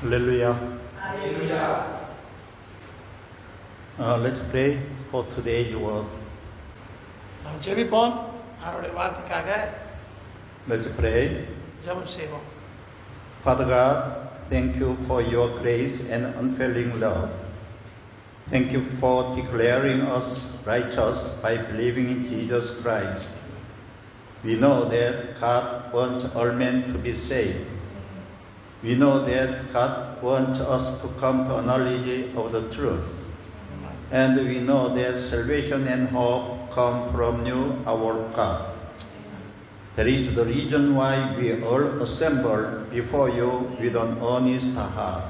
Hallelujah. Hallelujah. Let's pray for today's word. நாம் ஜெபிப்போம். அவருடைய வார்த்தைக்காக Let's pray. ஜெபம் செய்வோம். Father God, thank you for your grace and unfailing love. Thank you for declaring us righteous by believing in Jesus Christ. We know that God wants all men to be saved. We know that God wants us to come to a knowledge of the truth. And we know that salvation and hope come from you, our God. That is the reason why we all assemble before you with an honest heart.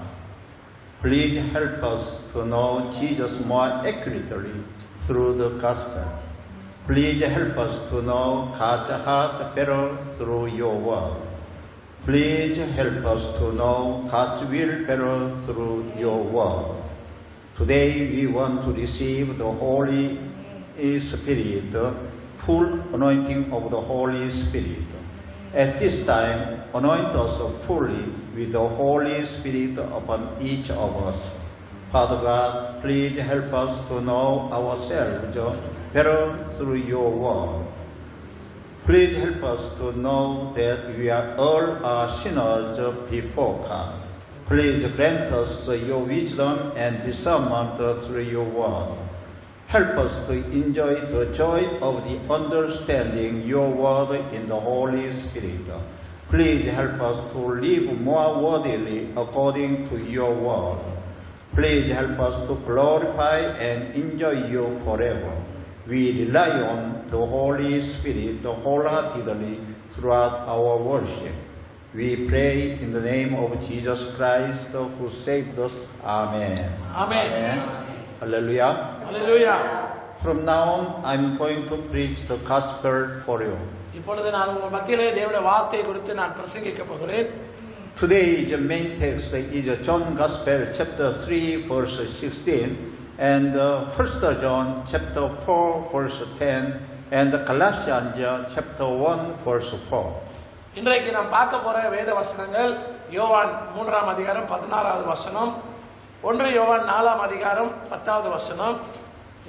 Please help us to know Jesus more accurately through the gospel. Please help us to know God's heart better through your word. Please help us to know God's will better through your word. Today we want to receive the Holy Spirit, the full anointing of the Holy Spirit. At this time, anoint us fully with the Holy Spirit upon each of us. Father God, please help us to know ourselves better through your word. Please help us to know that we are all sinners before God. Please grant us your wisdom and discernment through your word. Help us to enjoy the joy of the understanding your word in the Holy Spirit. Please help us to live more worthily according to your word. Please help us to glorify and enjoy you forever. We rely on the Holy Spirit wholeheartedly throughout our worship. We pray in the name of Jesus Christ who saved us. Amen. Amen. Amen. Hallelujah. Hallelujah. From now on, I'm going to preach the gospel for you. இப்பொழுது நான் உங்கள் மத்தியிலே தேவனுடைய வார்த்தையை குறித்து நான் பிரசங்கிக்க போகிறேன். Today's main text is John Gospel chapter 3 verse 16 and 1 John chapter 4 verse 10 and Colossians chapter 1 verse 4. இன்றைக்கு நாம் பார்க்க போற வேத வசனங்கள் யோவான் 3ஆம் அதிகாரம் 16வது வசனம், 1 யோவான் 4ஆம் அதிகாரம் 10வது வசனம்,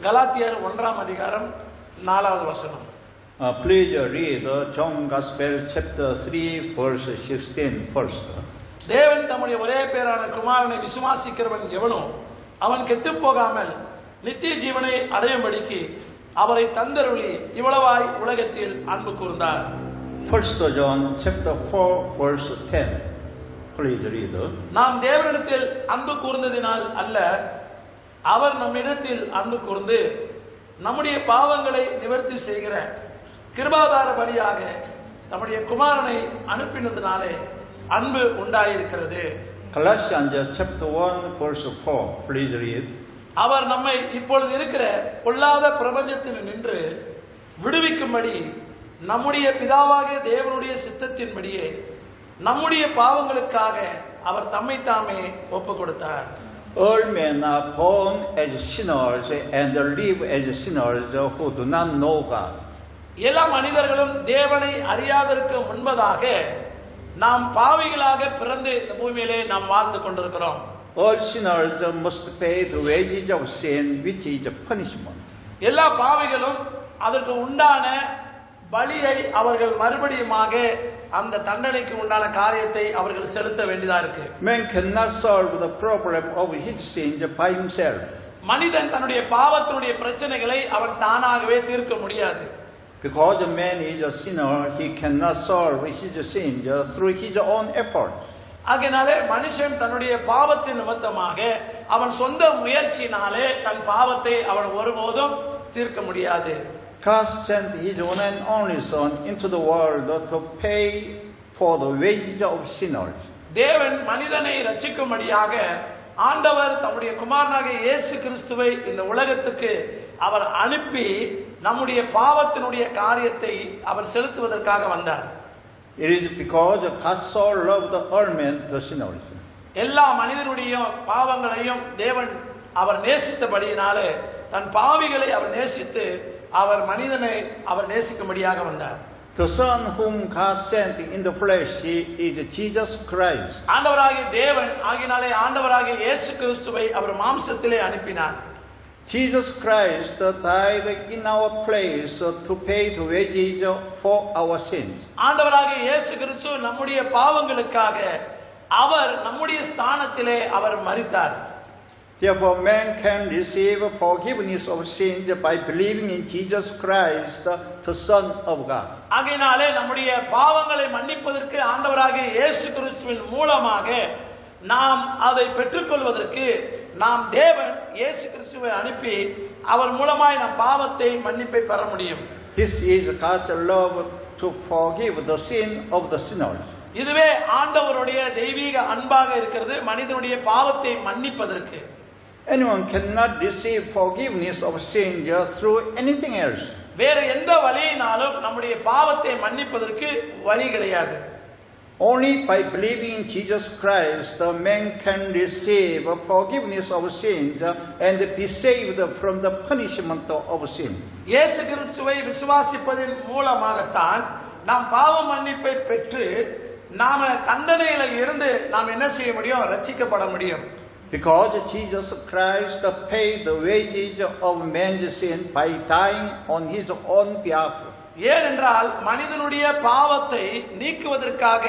கலாத்தியர் 1ஆம் அதிகாரம் 4வது வசனம். Please read John Gospel chapter 3 verse 16 first. தேவன் தம்முடைய ஒரே பேரான குமாரனை விசுவாசிக்கிறவன் எவனோ அவன் கெட்டுப் போகாமல் நித்திய ஜீவனை அடையும்படிக்கு அவரை தந்தருளி இவ்வளவாய் உலகத்தில் அன்பு கூர்ந்தார். 1 John chapter 4 verse 10. Please read. நாம் தேவனிடத்தில் அன்பு கூர்ந்ததினால் அல்ல, அவர் நம்மிடத்தில் அன்பு கூர்ந்து நம்முடைய பாவங்களை நிவர்த்தி செய்கிற கிருபாதார பலியாக நம்முடைய குமாரனை அனுப்பினதினாலே அன்பு உண்டாயிருக்கிறது. Colossians chapter 1 verse 4. Please read. அவர் நம்மை இப்பொழுது இருக்கிற பொல்லாத பிரபஞ்சத்தில் நின்று விடுவிக்கும்படி நம்முடைய பிதாவாகிய தேவனுடைய சித்தத்தின்படியே நம்முடைய பாவங்களுக்காக அவர் தம்மை தாமே ஒப்புக் கொடுத்தார். All men are born as sinners and live as sinners who do not know God. எல்லா மனிதர்களும் தேவனை அறியாததற்கு முன்பதாக நாம் பாவிகளாக பிறந்து இந்த பூமியிலே நாம் வாழ்ந்து கொண்டிருக்கிறோம். All sinners must pay the wages of sin, which is punishment. எல்லா பாவிகளும் அதற்கு உண்டான பலியை அவர்கள் மறுபடியுமாக அந்த தண்டனைக்கு உண்டான காரியத்தை அவர்கள் செலுத்த வேண்டியதா இருக்கு. Man cannot solve the problem of his sins by himself. மனிதன் தன்னுடைய பாவத்தினுடைய பிரச்சனைகளை அவன் தானாகவே தீர்க்க முடியாது. Because a man is a sinner, he cannot solve his sins through his own efforts. ஆகையினாலே மனுஷன் தன்னுடைய பாவத்தின் நிமித்தமாக அவன் சொந்த முயற்சியினாலே தன் பாவத்தை அவன் ஒருபோதும் தீர்க்க முடியாது. God sent his one and only Son into the world to pay for the wages of sinners. தேவன் மனிதனை ரட்சிக்கும்படியாக ஆண்டவர் தம்முடைய குமாரனாகிய இயேசு கிறிஸ்துவை இந்த உலகத்துக்கு அவர் அனுப்பி நம்முடைய பாவத்தினுடைய காரியத்தை அவர் செலுத்துவதற்காக வந்தார். It is because God so loved all men, the sinners. எல்லா மனிதனுடைய பாவங்களையும் தேவன் அவர் நேசித்தபடியினாலே தன் பாவிகளை அவர் நேசித்து அவர் மனிதனை அவர் நேசிக்கும்படியாக வந்தார். The Son whom God sent in the flesh is Jesus Christ. ஆண்டவராகிய தேவன் ஆகினாலே ஆண்டவராகிய இயேசு கிறிஸ்துவை அவர் மாம்சத்திலே அனுப்பினார். Jesus Christ died in our place to pay the wages for our sins. ஆண்டவராகிய இயேசு கிறிஸ்து நம்முடைய பாவங்களுக்காக அவர் நம்முடைய ஸ்தானத்திலே அவர் மரித்தார். Therefore, man can receive forgiveness of sins by believing in Jesus Christ, the Son of God. ஆகையினாலே நம்முடைய பாவங்களை மன்னிப்பதற்கு ஆண்டவராகிய இயேசு கிறிஸ்துவின் மூலமாக நாம் அதை பெற்றுக்கொள்வதற்கு நாம் தேவன் இயேசு கிறிஸ்துவை அனுப்பி அவர் மூலமாய் நம் பாவத்தை மன்னிப்பை பெற முடியும். This is God's love to forgive the sin of the sinners. இதுவே ஆண்டவருடைய தெய்வீக அன்பாக இருக்கிறது மனிதனுடைய பாவத்தை மன்னிப்பதற்கு. Anyone cannot receive forgiveness of sin through anything else. வேற எந்த வழியினாலும் நம்முடைய பாவத்தை மன்னிப்பதற்கு வழி கிடையாது. Only by believing in Jesus Christ, man can receive forgiveness of sins and be saved from the punishment of sin. இயேசு கிறிஸ்துவை விசுவாசிப்பதன் மூலமாகத்தான் நாம் பாவ மன்னிப்பை பெற்று நாம தண்டனையில இருந்து நாம் என்ன செய்ய முடியும்? ரட்சிக்கப்பட முடியும். Because Jesus Christ paid the wages of man's sin by dying on his own behalf. ஏனென்றால் மனிதனுடைய பாவத்தை நீக்குவதற்காக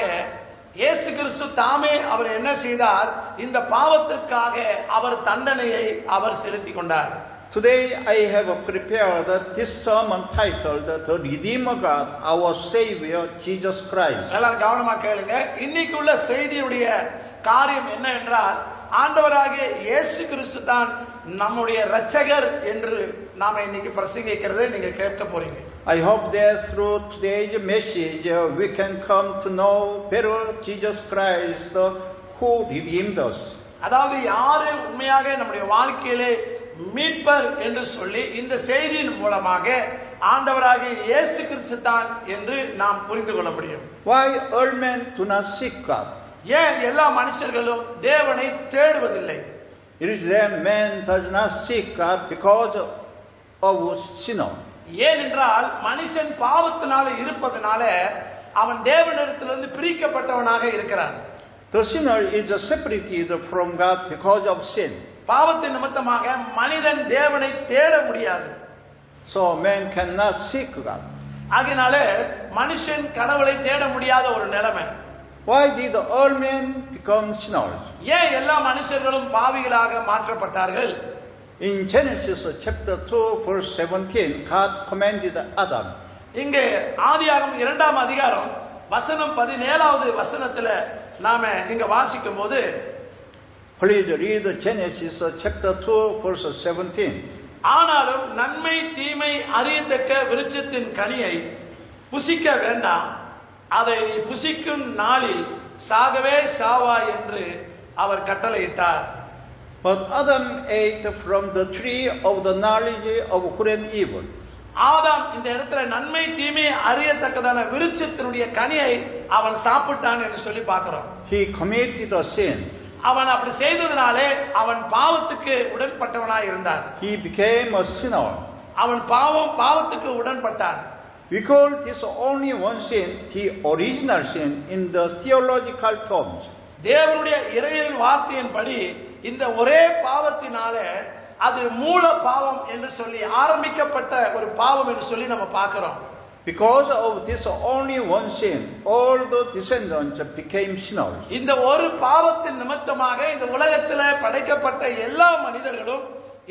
இயேசு கிறிஸ்து தாமே அவர் என்ன செய்தார்? இந்த பாவத்திற்காக அவர் தண்டனையை அவர் செலுத்திக் கொண்டார். Today I have prepared this sermon titled The Redeemer God, Our Savior Jesus Christ. எல்லாரும் கவனமா கேளுங்க. இன்னைக்குள்ள செய்தியுடைய காரியம் என்ன என்றால் ஆண்டவராகிய இயேசு கிறிஸ்து தான் நம்முடைய இரட்சகர் என்று நாம இன்னைக்கு பிரசங்கிக்கிறதை நீங்க கேட்க போறீங்க. I hope that through today's message we can come to know better Jesus Christ who redeemed us. அதாவது யாரு உண்மையாக நம்முடைய வாழ்க்கையிலே மீட்பர் என்று சொல்லி இந்த செய்தியின் மூலமாக ஆண்டவராகிய இயேசு கிறிஸ்து தான் என்று நாம் புரிந்து கொள்ள முடியும். Why all men do not seek God? ஏன் எல்லா மனுஷர்களும் தேவனை தேடுவதில்லை? It is that man does not seek God because of sinner. ஏனென்றால் மனுஷன் பாவத்தினால இருப்பதனால அவன் தேவனிடத்திலிருந்து பிரிக்கப்பட்டவனாக இருக்கிறான். The sinner is separated from God because of sin. பாவத்தின் நிமித்தமாக மனிதன் தேவனை தேட முடியாது. So man cannot seek God. ஆகையினால மனுஷன் கடவுளை தேட முடியாத ஒரு நிலைமை. Why did all men become sinners? ஏன் எல்லா மனுஷர்களும் பாவிகளாக மாற்றப்பட்டார்கள்? In Genesis chapter 2 verse 17, God commanded Adam. இங்கே ஆதியாகமம் 2ஆம் அதிகாரம் வசனம் 17வது வசனத்துல நாம இங்க வாசிக்கும் போது, Please read Genesis chapter 2 verse 17. ஆனாலும் நன்மை தீமை அறியத்தக்க விருட்சத்தின் கனியை புசிக்க வேண்டாம், அதை நீ புசிக்கும் நாளில் சாகவே சாவா என்று அவர் கட்டளையிட்டார். But Adam ate from the tree of the knowledge of good and evil. ஆதாம் இந்த இடத்துல நன்மை தீமை அறியத்தக்கதான விருட்சத்தினுடைய கனியை அவன் சாப்பிட்டான் என்று சொல்லி பார்க்கிறோம். He committed a sin. அவன் அப்படி செய்ததனாலே அவன் பாவத்துக்கு உடன்பட்டவனாய் இருந்தான். He became a sinner. அவன் பாவத்துக்கு உடன்பட்டான். We call this only one sin, the original sin in the theological terms. தேவனுடைய இறையியல் வார்த்தையின்படி இந்த ஒரே பாவத்தினால அது மூல பாவம் என்று சொல்லி ஆரம்பிக்கப்பட்ட ஒரு பாவம் என்று சொல்லி நம்ம பார்க்கிறோம். Because of this only one sin, all the descendants became sinners. இந்த ஒரு பாவத்தின் நிமித்தமாக இந்த உலகத்தில் படைக்கப்பட்ட எல்லா மனிதர்களும்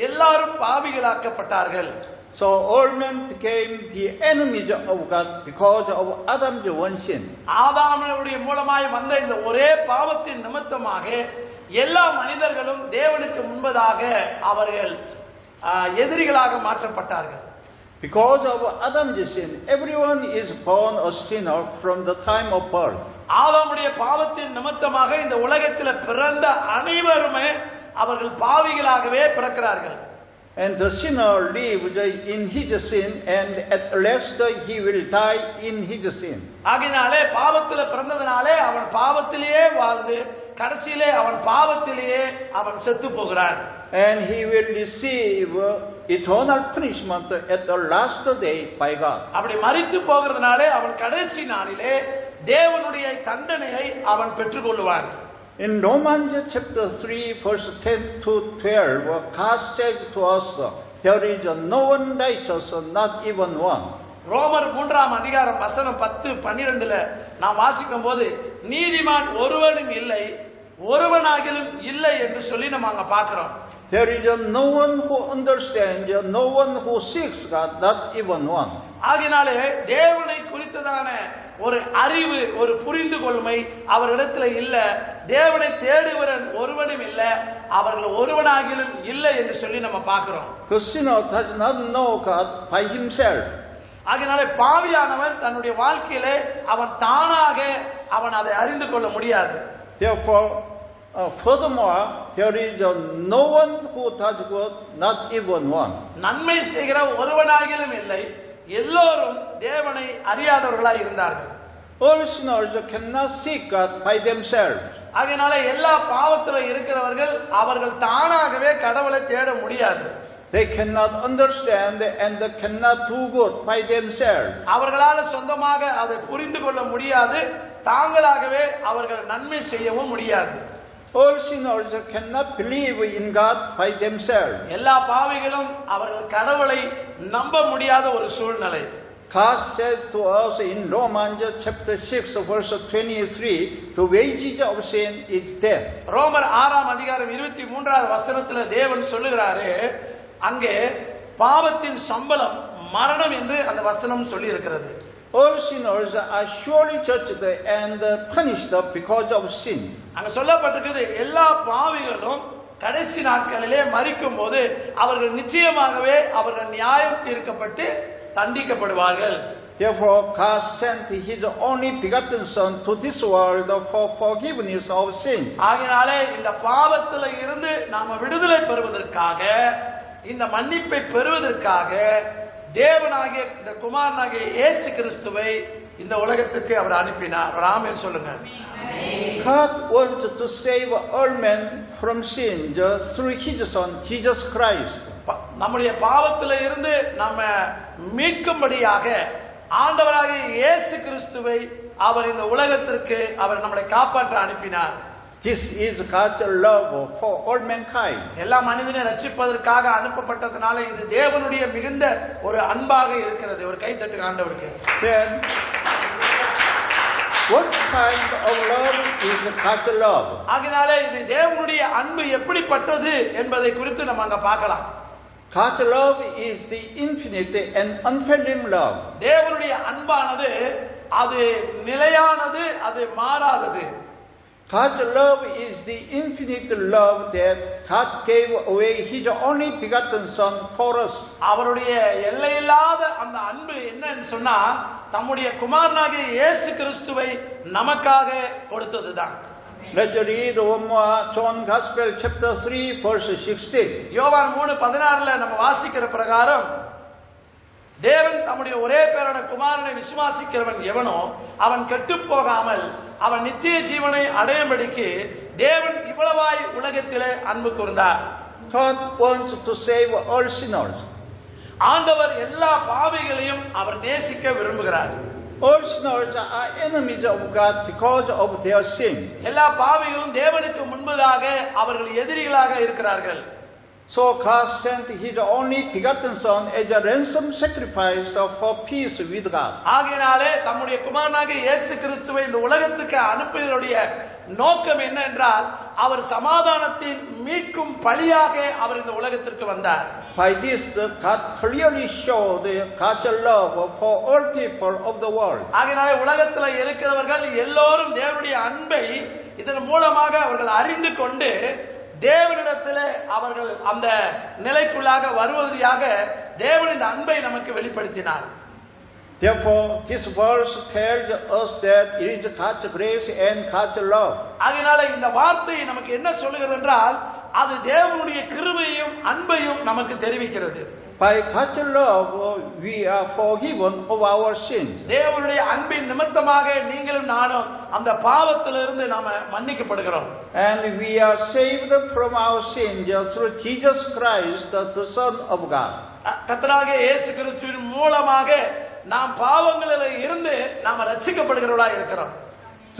எல்லாரும் பாவிகளாக்கப்பட்டார்கள். So all men became the enemies of God because of Adam's one sin. ஆதாமுடைய மூலமாய் வந்த இந்த ஒரே பாவத்தின் நிமித்தமாக எல்லா மனிதர்களும் தேவனுக்கு முன்பதாக அவர்கள் எதிரிகளாக மாற்றப்பட்டார்கள். Because of Adam's sin, everyone is born a sinner from the time of birth. ஆதாமுடைய பாவத்தின் நிமித்தமாக இந்த உலகத்தில் பிறந்த அனைவருமே அவர்கள் பாவிகளாகவே பிறக்கிறார்கள். And the sinner lives in his sin, and at last he will die in his sin. ஆகையினாலே பாவத்தில் பிறந்ததனாலே அவன் பாவத்திலேயே வாழ்ந்து கடைசியிலே அவன் பாவத்திலேயே அவன் செத்து போகிறான். and he will receive eternal punishment at the last day by God. அப்படி மரித்து போகிறதுனாலே அவன் கடைசி நாளிலே தேவனுடைய தண்டனையை அவன் பெற்றுக்கொள்வான். In Romans chapter 3 verse 10 to 12, God says to us, there is no one righteous, not even one. ரோமர் 3ஆம் அதிகாரம் வசனம் 10-12ல நாம் வாசிக்கும் போது நீதிமான் ஒருவனும் இல்லை, ஒருவனாகிலும் இல்லை என்று சொல்லி நம்ம அங்க பார்க்கிறோம். There is no one who understands, no one who seeks God, not even one. ஆகினாலே தேவனை குறித்ததான ஒரு அறிவு, ஒரு புரிந்து கொள்மை அவர்களிடத்தில் இல்ல. தேவனை தேடுவரன் ஒருவனும் இல்ல, அவர்கள் ஒருவனாகிலும் இல்லை என்று சொல்லி நம்ம பார்க்கிறோம். The sinner does not know God by himself. ஆகினாலே பாவியானவன் தன்னுடைய வாழ்க்கையிலே அவன் தானாக அவன் அதை அறிந்து கொள்ள முடியாது. Therefore, furthermore, there is no one who does good, not even one. நன்மை செய்கிற ஒருவனாகிலும் இல்லை, எல்லோரும் தேவனை அறியாதவர்களாய் இருந்தார்கள். All sinners cannot seek God by themselves. ஆகையினால எல்லா பாவத்தில் இருக்கிறவர்கள் அவர்கள் தானாகவே கடவுளை தேட முடியாது. They cannot understand and cannot do good by themselves. அவர்களால் சொந்தமாக அதை புரிந்து கொள்ள முடியாது, தாங்களாகவே அவர்கள் நன்மை செய்யவும் முடியாது. All sinners cannot believe in God by themselves. எல்லா பாவிகளும் அவர்கள் கடவுளை நம்ப முடியாத ஒரு சூழ்நிலை. God says to us in Romans chapter 6 verse 23, the wages of sin is death. ரோமர் 6ஆம் அதிகாரம் 23வது வசனத்துல தேவன் சொல்லுகிறாரு, அங்கே பாவத்தின் சம்பளம் மரணம் என்று அந்த வசனம் சொல்லி இருக்கிறது. All sinners are surely judged and punished because of sin. அங்க சொல்லப்பட்டிருக்கிறது எல்லா பாவிகளும் கடைசி நாட்களிலே மரிக்கும் போது அவர்கள் நிச்சயமாகவே அவர்கள் நியாயம் தீர்க்கப்பட்டு தண்டிக்கப்படுவார்கள். Therefore, God sent His only begotten Son to this world for forgiveness of sin. ஆகையாலே இந்த பாவத்தில இருந்து நாம விடுதலை பெறுவதற்காக, இந்த மன்னிப்பை பெறுவதற்காக தேவனாகிய இந்த குமாரனாகிய இயேசு கிறிஸ்துவை இந்த உலகத்துக்கு அவர் அனுப்பினார். ஆமென் சொல்லுங்க. God wants to save all men from sin through His Son Jesus Christ. நம்முடைய பாவத்தில இருந்து நம்ம மீட்கும்படியாக ஆண்டவராகிய இயேசு கிறிஸ்துவை அவர் இந்த உலகத்திற்கு அவர் நம்மை காப்பாற்ற அனுப்பினார். This is God's love for all mankind. எல்லா மனிதனை ரட்சிப்பதற்காக அனுப்பப்பட்டதனால இது தேவனுடைய மிகுந்த ஒரு அன்பாக இருக்கிறது. ஒரு கை தட்டு ஆண்டவருக்கு. Then what kind of love is God's love? ஆகையாலே இது தேவனுடைய அன்பு எப்படிப்பட்டது என்பதை குறித்து நம்ம அங்க பார்க்கலாம். God's love is the infinite and unfailing love. தேவனுடைய அன்பானது அது நிலையானது, அது மாறாதது. God's love is the infinite love that God gave away His only begotten Son for us. அவருடைய எல்லையில்லாத அந்த அன்பு என்னன்னு சொன்னா தம்முடைய குமாரனாகிய இயேசு கிறிஸ்துவை நமக்காக கொடுத்ததுதான். Let's read one more John Gospel chapter 3 verse 16. யோவான் 3:16ல நம்ம வாசிக்கிற பிரகாரம் தேவன் தம்முடைய ஒரே பேரான குமாரனை விசுவாசிக்கிறவன் எவனோ அவன் கெட்டுப் போகாமல் அவன் நித்திய ஜீவனை அடையும்படிக்கு தேவன் இவ்வளவாய் உலகத்திலே அன்பு கூர்ந்தார். God wants to save all sinners. ஆண்டவர் எல்லா பாவிகளையும் அவர் நேசிக்க விரும்புகிறார். All sinners are enemies of God because of their sin. எல்லா பாவிகளும் தேவனுக்கு முன்பதாக அவர்கள் எதிரிகளாக இருக்கிறார்கள். So God sent His only begotten Son as a ransom sacrifice for peace with God. ஆகையாலே தம்முடைய குமாரனாகிய இயேசு கிறிஸ்துவை இந்த உலகத்துக்கு அனுப்பியதுடைய நோக்கம் என்ன என்றால் அவர் சமாதானத்தின் மீட்கும் பலியாக அவர் இந்த உலகத்திற்கு வந்தார். By this God clearly showed God's love for all people of the world. ஆகையாலே உலகத்தில் இருக்கிறவர்கள் எல்லோரும் தேவனுடைய அன்பை இதன் மூலமாக அவர்கள் அறிந்து கொண்டு தேவனிடத்தில் அவர்கள் அந்த நிலைக்குள்ளாக வருவதாக தேவன் இந்த அன்பை நமக்கு வெளிப்படுத்தினார். Therefore, this verse tells us that it is God's grace and God's love. ஆகையால இந்த வார்த்தை நமக்கு என்ன சொல்லுகிறது என்றால் அது தேவனுடைய கிருபையும் அன்பையும் நமக்கு தெரிவிக்கிறது. By God's love, we are forgiven of our sins. தேவனுடைய அன்பின் நிமித்தமாக நீங்களும் நானும் அந்த பாவத்திலிருந்து நாம மன்னிக்கப்படுகிறோம். And we are saved from our sins through Jesus Christ, the Son of God. கர்த்தராகிய இயேசு கிறிஸ்துவின் மூலமாக நாம் பாவங்களில் இருந்து நாம ரட்சிக்கப்படுகிறவர்களாய் இருக்கிறோம்.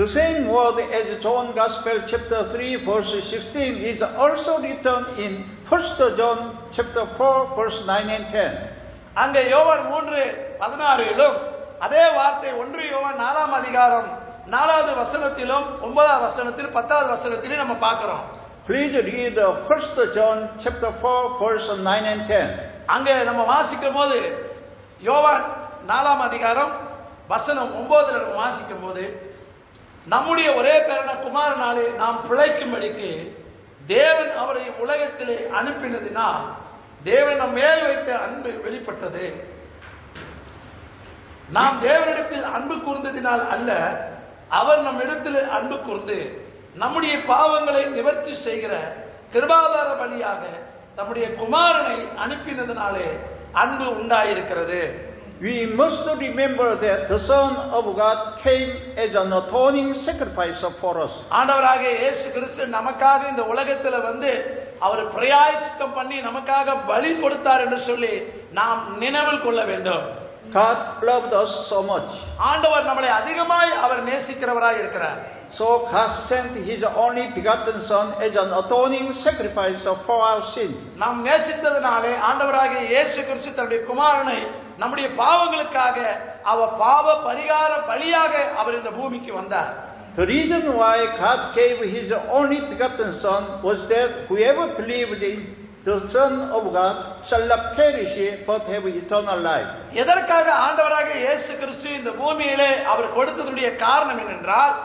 The same word as John Gospel chapter 3 verse 16 is also written in 1 John chapter 4 verse 9 and 10. அங்கே யோவான் 3:16 அதே வார்த்தை 1 யோவான் 4ஆம் அதிகாரம் 4வது வசனத்திலும் 9வது வசனத்திலும் 10வது வசனத்திலும் நம்ம பார்க்கிறோம். Please read 1 John chapter 4 verse 9 and 10. அங்கே நம்ம வாசிக்கும்போது யோவான் 4ஆம் அதிகாரம் வசனம் 9ல நம்ம வாசிக்கும்போது நம்முடைய ஒரே பேரான குமாரனாலே நாம் பிழைக்கும்படிக்கு தேவன் அவரை உலகத்திலே அனுப்பினதினால் தேவன் நம் மேல் வைத்த அன்பு வெளிப்பட்டது. நாம் தேவனிடத்தில் அன்பு கூர்ந்ததினால் அல்ல, அவர் நம் இடத்தில் அன்பு கூர்ந்து நம்முடைய பாவங்களை நிவர்த்தி செய்கிற கிருபாதார பலியாக நம்முடைய குமாரனை அனுப்பினதினாலே அன்பு உண்டாயிருக்கிறது. We must remember that the Son of God came as an atoning sacrifice for us. ஆண்டவராகிய இயேசு கிறிஸ்து நமக்காக இந்த உலகத்தில் வந்து அவர் பிராயச்சித்தம் பண்ணி நமக்காக பலி கொடுத்தார் என்று சொல்லி நாம் நினைவில் கொள்ள வேண்டும். God loved us so much. ஆண்டவர் நம்மளை அதிகமாய் அவர் நேசிக்கிறவராய் இருக்கிறார். So God sent His only begotten Son as an atoning sacrifice for our sins. நாம் நேசித்ததனாலே ஆண்டவராகிய இயேசு கிறிஸ்து தன்னுடைய குமாரனை நம்முடைய பாவங்களுக்காக அவர் பாவ பரிகார பலியாக அவர் இந்த பூமிக்கு வந்தார். The reason why God gave His only begotten Son was that whoever believed in the Son of God shall not perish but have eternal life. எதற்காக ஆண்டவராகிய இயேசு கிறிஸ்து இந்த பூமியிலே அவர் கொடுத்ததுடைய காரணம் என்னென்றால்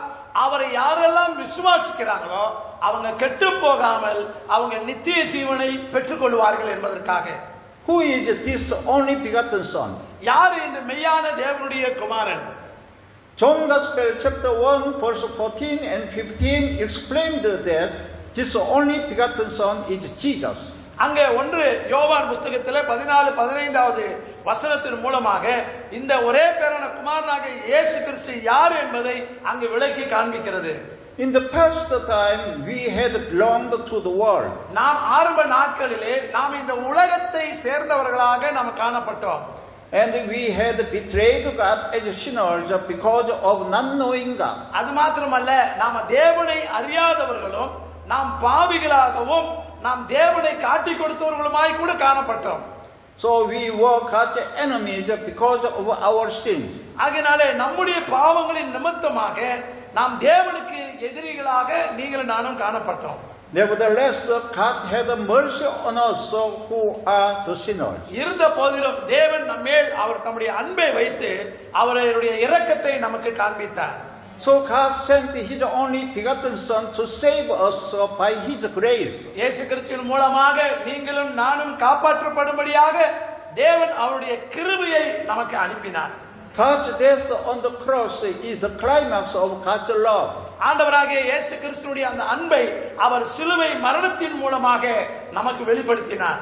அவரை யாரெல்லாம் விசுவாசிக்கிறாங்களோ அவங்க கெட்டு போகாமல் அவங்க நித்திய ஜீவனை பெற்றுக்கொள்வார்கள் என்பதற்காக. Who is this only begotten Son? யார் இந்த மெய்யான தேவனுடைய குமாரன்? John Gospel chapter 1 verse 14 and 15 explained that this only begotten Son is Jesus. அங்கே 1 யோவான் புத்தகத்திலே 14-15வது வசனத்தின் மூலமாக இந்த ஒரே பேரான குமாரனாகிய இயேசு கிறிஸ்து யார் என்பதை அங்கு விளக்கி காண்பிக்கிறது. In the past time we had belonged to the world. நாம் ஆரம்ப நாட்களிலே நாம் இந்த உலகத்தை சேர்ந்தவர்களாக நாம் காணப்பட்டோம். And we had betrayed God as sinners because of not knowing God. அது மாத்திரமல்ல, நாம் தேவனை அறியாதவர்களும் நாம் பாவிகளாகவும் நாம் தேவனை காட்டிக் கொடுத்தவர்களுமாய் கூட காணப்பட்டோம். So we were God's enemies because of our sins. ஆகையாலே நம்முடைய பாவங்களின் நிமித்தமாக நாம் தேவனுக்கு எதிரிகளாக நீங்களும் நானும் காணப்பட்டோம். Nevertheless, God had mercy on us who are the sinners. இருந்த போதிலும் தேவன் நம்மேல் அவர் தம்முடைய அன்பை வைத்து அவருடைய இரக்கத்தை நமக்கு காண்பித்தார். So God sent His only begotten Son to save us by His grace. இயேசு கிறிஸ்துவின் மூலமாக நீங்களும் நானும் காப்பாற்றப்படும்படியாக தேவன் அவருடைய கிருபையை நமக்கு அனுப்பினார். God's death on the cross is the climax of God's love. ஆண்டவராகிய இயேசு கிறிஸ்துவின் அந்த அன்பை அவர் சிலுவை மரணத்தின் மூலமாக நமக்கு வெளிப்படுத்தினார்.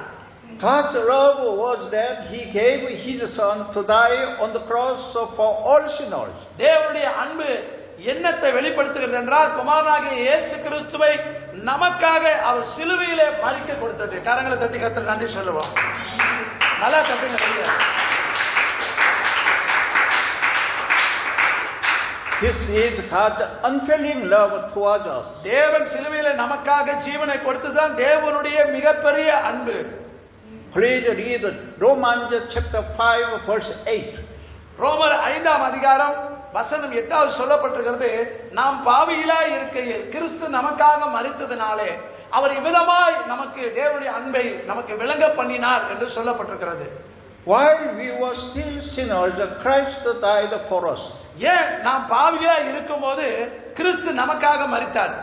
God's love was that He gave His Son to die on the cross for all sinners. தேவனுடைய அன்பு என்னத்தை வெளிப்படுத்துகிறது என்றால் குமாரனாகிய இயேசு கிறிஸ்துவை நமக்காக அவர் சிலுவையிலே மரிக்க கொடுத்தது. கரங்களை தட்டி கர்த்தருக்கு நன்றி சொல்லுவோம். நல்லா தட்டுங்க. This is God's unfailing love towards us. தேவன் சிலுவையிலே நமக்காக ஜீவனை கொடுத்ததுதான் தேவனுடைய மிகப்பெரிய அன்பு. Please read Romans chapter 5 verse 8. ரோமர் 5ஆம் அதிகாரம் வசனம் 8வது சொல்லப்பட்டிருக்கிறது, நாம் பாவிகளாய் இருக்கையில் கிறிஸ்து நமக்காக மரித்ததினாலே அவர் இவ்விதமாய் நமக்கு தேவனுடைய அன்பை நமக்கு விளங்க பண்ணினார் என்று சொல்லப்பட்டிருக்கிறது. While we were still sinners, Christ died for us. ஏன் நாம் பாவிகளாய் இருக்கும்போது கிறிஸ்து நமக்காக மரித்தார்?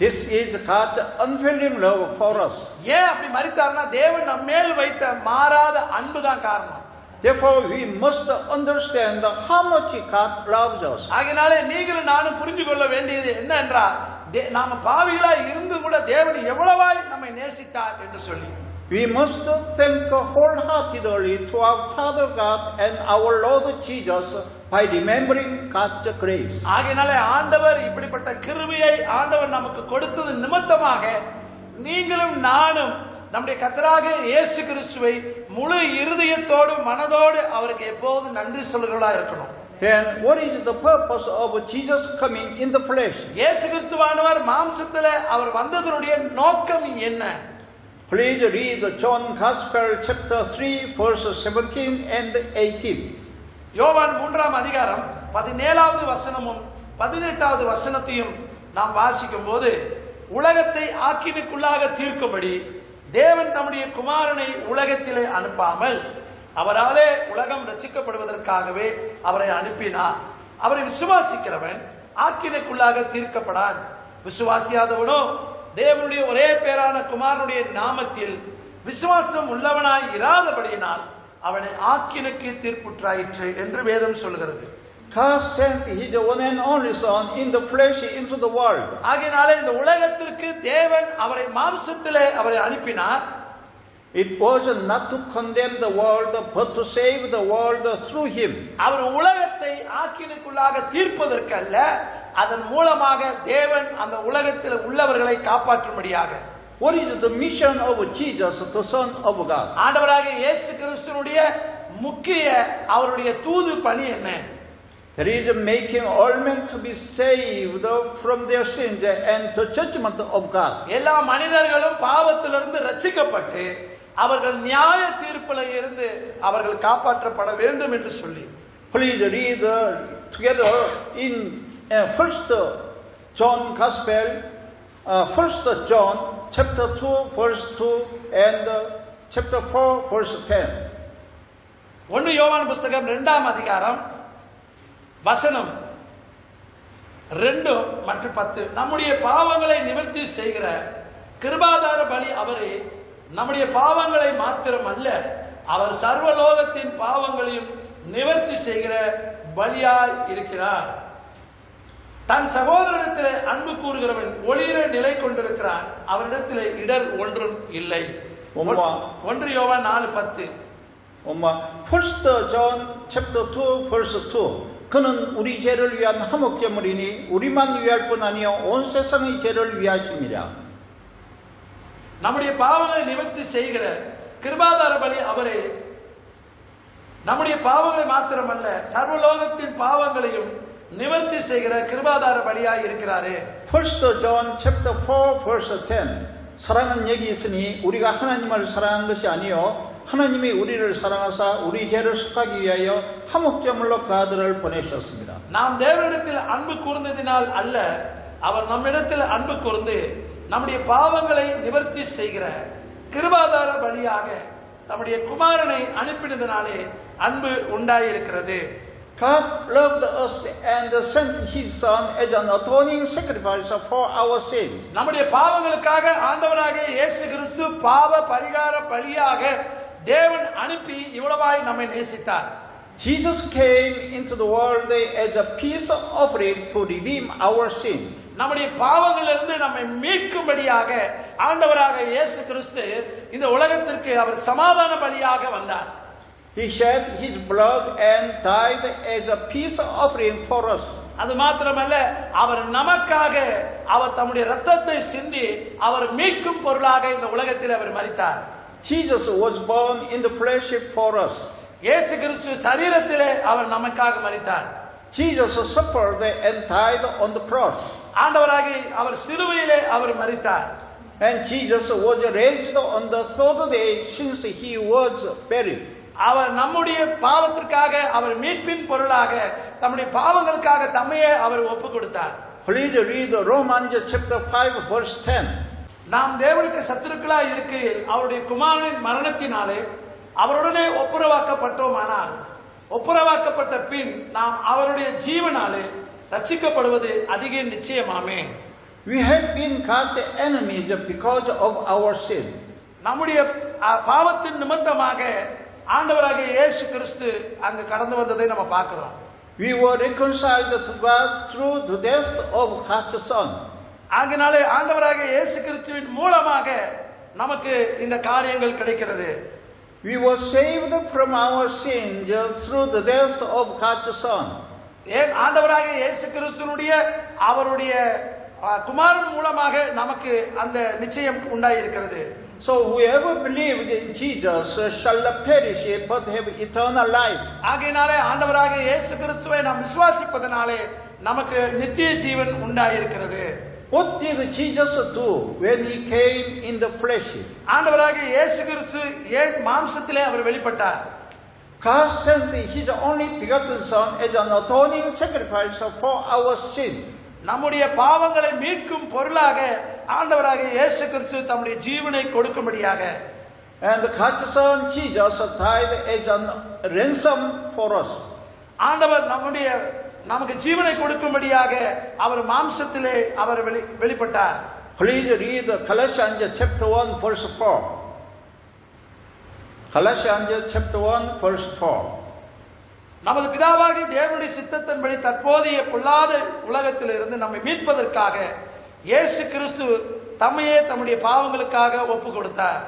This is God's unfailing love for us. ஏன் அப்படி மரித்தார்னா தேவன் நம்மேல் வைத்த மாறாத அன்பு தான் காரணம். Therefore, we must understand how much God loves us. ஆகையாலே நீங்களும் நானும் புரிந்து கொள்ள வேண்டியது என்ன என்றால் நாம பாவிகளாய் இருந்து கூட தேவன் எவ்வளவாய் நம்மை நேசித்தார் என்று சொல்லி. We must thank wholeheartedly to our Father God and our Lord Jesus by remembering God's grace. ஆகையாலே ஆண்டவர் இப்படிப்பட்ட கிருபையை ஆண்டவர் நமக்கு கொடுத்தது நிமித்தமாக நீங்களும் நானும் நம்முடைய கர்த்தராகிய இயேசு கிறிஸ்துவை முழு இருதயத்தோடு மனதோடு அவருக்கு எப்போதும் நன்றி சொல்கிறவர்களா இருக்கணும். Then what is the purpose of Jesus coming in the flesh? இயேசு கிறிஸ்துவானவர் மாம்சத்திலே அவர் வந்ததனுடைய நோக்கம் என்ன? Please read John Gospel chapter 3 verses 17 and 18. யோவான் 3ஆம் அதிகாரம் 17வது வசனமும் 18வது வசனத்தையும் நாம் வாசிக்கும் போது, உலகத்தை ஆக்கினைக்குள்ளாக தீர்க்கும்படி தேவன் தம்முடைய குமாரனை உலகத்திலே அனுப்பாமல் அவராலே உலகம் ரட்சிக்கப்படுவதற்காகவே அவரை அனுப்பினார். அவரை விசுவாசிக்கிறவன் ஆக்கினைக்குள்ளாக தீர்க்கப்படான், விசுவாசியாதவனோ தேவனுடைய ஒரே பேரான குமாரனுடைய நாமத்தில் விசுவாசம் உள்ளவனாய் இராதபடியினால் அவனை ஆக்கினைக்கு தீர்ப்புற்றாயிற்று என்று வேதம் சொல்கிறது. God sent His one and only Son in the flesh into the world. ஆகையாலே இந்த உலகத்திற்கு தேவன் அவரை மாம்சத்திலே அவரை அனுப்பினார். It was not to condemn the world but to save the world through Him. அவர் உலகத்தை ஆக்கினைக்குள்ளாக தீர்ப்பதற்கு அல்ல, அதன் மூலமாக தேவன் அந்த உலகத்தில் உள்ளவர்களை காப்பாற்றும்படியாக. What is the mission of Jesus, the Son of God? ஆண்டவராகிய இயேசு கிறிஸ்துவினுடைய முக்கிய அவருடைய தூது பணி என்ன? There is making all men to be saved from their sins and the judgment of God. எல்லா மனிதர்களும் பாவத்திலிருந்து ரட்சிக்கப்பட்டு அவர்கள் நியாய தீர்ப்பில் இருந்து அவர்கள் காப்பாற்றப்பட வேண்டும் என்று சொல்லி. Please read together in First John Gospel, First John chapter 2 verse 2 and chapter 4 verse 10. 1 யோவான் புத்தகம் 2ஆம் அதிகாரம் வசனம் 2 மற்றும் 10. நம்முடைய பாவங்களை நிவர்த்தி செய்கிற கிருபாதார பலி அவரே, நம்முடைய பாவங்களை மாத்திரமல்ல, அவர் சர்வலோகத்தின் பாவங்களையும் நிவர்த்தி செய்கிற பலியாய் இருக்கிறார். தன் சகோதரனிடத்திலே அன்பு கூறுகிறவன் ஒளியிலே நிலை கொண்டிருக்கிறான், அவரிடத்திலே இடர் ஒன்றும் இல்லை. 1 யோவான் 4:10. First John chapter 2 verse 2. 그는 우리 죄를 위한 화목제물이니 우리만 위할 뿐 아니요 온 세상의 죄를 위하심이라. நம்முடைய பாவங்களை நிவர்த்தி செய்கிற கிருபாதார பலி அவரே, நம்முடைய பாவங்களை மாத்திரமல்ல சர்வலோகத்தின் பாவங்களையும் நிவர்த்தி செய்கிற கிருபாதார பலியாய் இருக்கிறாரே. First John chapter 4 verse 10. 사랑은 여기 있으니 우리가 하나님을 사랑한 것이 아니요 하나님이 우리를 사랑하사 우리 죄를 속하기 위하여 화목제물로 그 아들을 보내셨습니다. நாம் தேவனிடத்தில் அன்பு கூர்ந்ததினால் அல்ல, அவர் நம்மிடத்தில் அன்பு கூர்ந்து நம்முடைய பாவங்களை நிவர்த்தி செய்கிற கிருபாதார பலியாக நம்முடைய குமாரனை அனுப்பினதினாலே அன்பு உண்டாயிருக்கிறது. God loved us and sent His Son as an atoning sacrifice for our sins. நம்முடைய பாவங்களுக்காக ஆண்டவராகிய இயேசு கிறிஸ்து பாவ பரிகார பலியாக தேவன் அனுப்பி இவ்வளவாய் நம்மை நேசித்தார். Jesus came into the world as a peace offering to redeem our sins. நம்முடைய பாவங்களிலிருந்து நம்மை மீட்கும்படியாக ஆண்டவராக இயேசு கிறிஸ்து இந்த உலகத்திற்கு அவர் சமாதான பலியாக வந்தார். He shed His blood and died as a peace offering for us. அது மாத்திரமல்ல, அவர் நமக்காக அவர் தம்முடைய இரத்தத்தை சிந்தி அவர் மீட்கும் பொருளாக இந்த உலகத்தில் அவர் மரித்தார். Jesus was born in the flesh for us. இயேசு கிறிஸ்து சரீரத்திலே அவர் நமக்காக மரித்தார். Jesus suffered and died on the cross. ஆண்டவராகி அவர் சிலுவையிலே அவர் மரித்தார். And Jesus was raised on the third day since He was buried. அவர் நம்முடைய பாவத்திற்காக அவர் மீட்பின் பொருளாக நம்முடைய பாவங்களுக்காக தம்மையே அவர் ஒப்புக் கொடுத்தார். Please read Romans chapter 5 verse 10. நாம் தேவனுக்கு சத்துருக்களாய் இருக்கையில் அவருடைய குமாரனின் மரணத்தினாலே அவருடனே ஒப்புரவாக்கப்பட்டோமானால், ஒப்புரவாக்கப்பட்ட பின் நாம் அவருடைய ஜீவனாலே ரட்சிக்கப்படுவது அதிக நிச்சயமாமே. We have been God's enemies because of our sin. நம்முடைய பாவத்தின் நிமித்தமாக ஆண்டவராகிய இயேசு கிறிஸ்து அங்கு கடந்து வந்ததை நம்ம பார்க்கிறோம். We were reconciled to God through the death of God's Son. ஆகினாலே ஆண்டவராகிய இயேசு கிறிஸ்துவின் மூலமாக நமக்கு இந்த காரியங்கள் கிடைக்கிறது. We were saved from our sins through the death of God's Son. ஏன் ஆண்டவராகிய இயேசு கிறிஸ்துவினுடைய அவருடைய குமாரன் மூலமாக நமக்கு அந்த நிச்சயம் உண்டாயிருக்கிறது. So whoever believes in Jesus shall not perish but have eternal life. ஆகையினாலே ஆண்டவராகிய இயேசு கிறிஸ்துவை நாம் விசுவாசிப்பதனாலே நமக்கு நித்திய ஜீவன் உண்டாயிருக்கிறது. What did Jesus do when he came in the flesh? ஆண்டவராகிய இயேசு கிறிஸ்து ஏன் மாம்சத்திலே அவர் வெளிப்பட்டார்? God sent his only begotten Son as an atoning sacrifice for our sin. நம்முடைய பாவங்களை மீட்கும் பொருளாக ஆண்டவராகிய இயேசு கிறிஸ்து தம்முடைய ஜீவனை கொடுக்கும்படியாக. And God's Son Jesus died as a ransom for us. ஆண்டவர் நமக்கு ஜீவனை கொடுக்கும்படியாக அவர் மாம்சத்திலே அவர் வெளிப்பட்டார். Please read Colossians chapter 1 verse 4. Colossians chapter 1 verse 4. நமது பிதாவாகிய தேவனுடைய சித்தத்தின்படி தற்போதைய பொல்லாத உலகத்திலிருந்து நம்மை மீட்பதற்காக இயேசு கிறிஸ்து தம்மையே தம்முடைய பாவங்களுக்காக ஒப்பு கொடுத்தார்.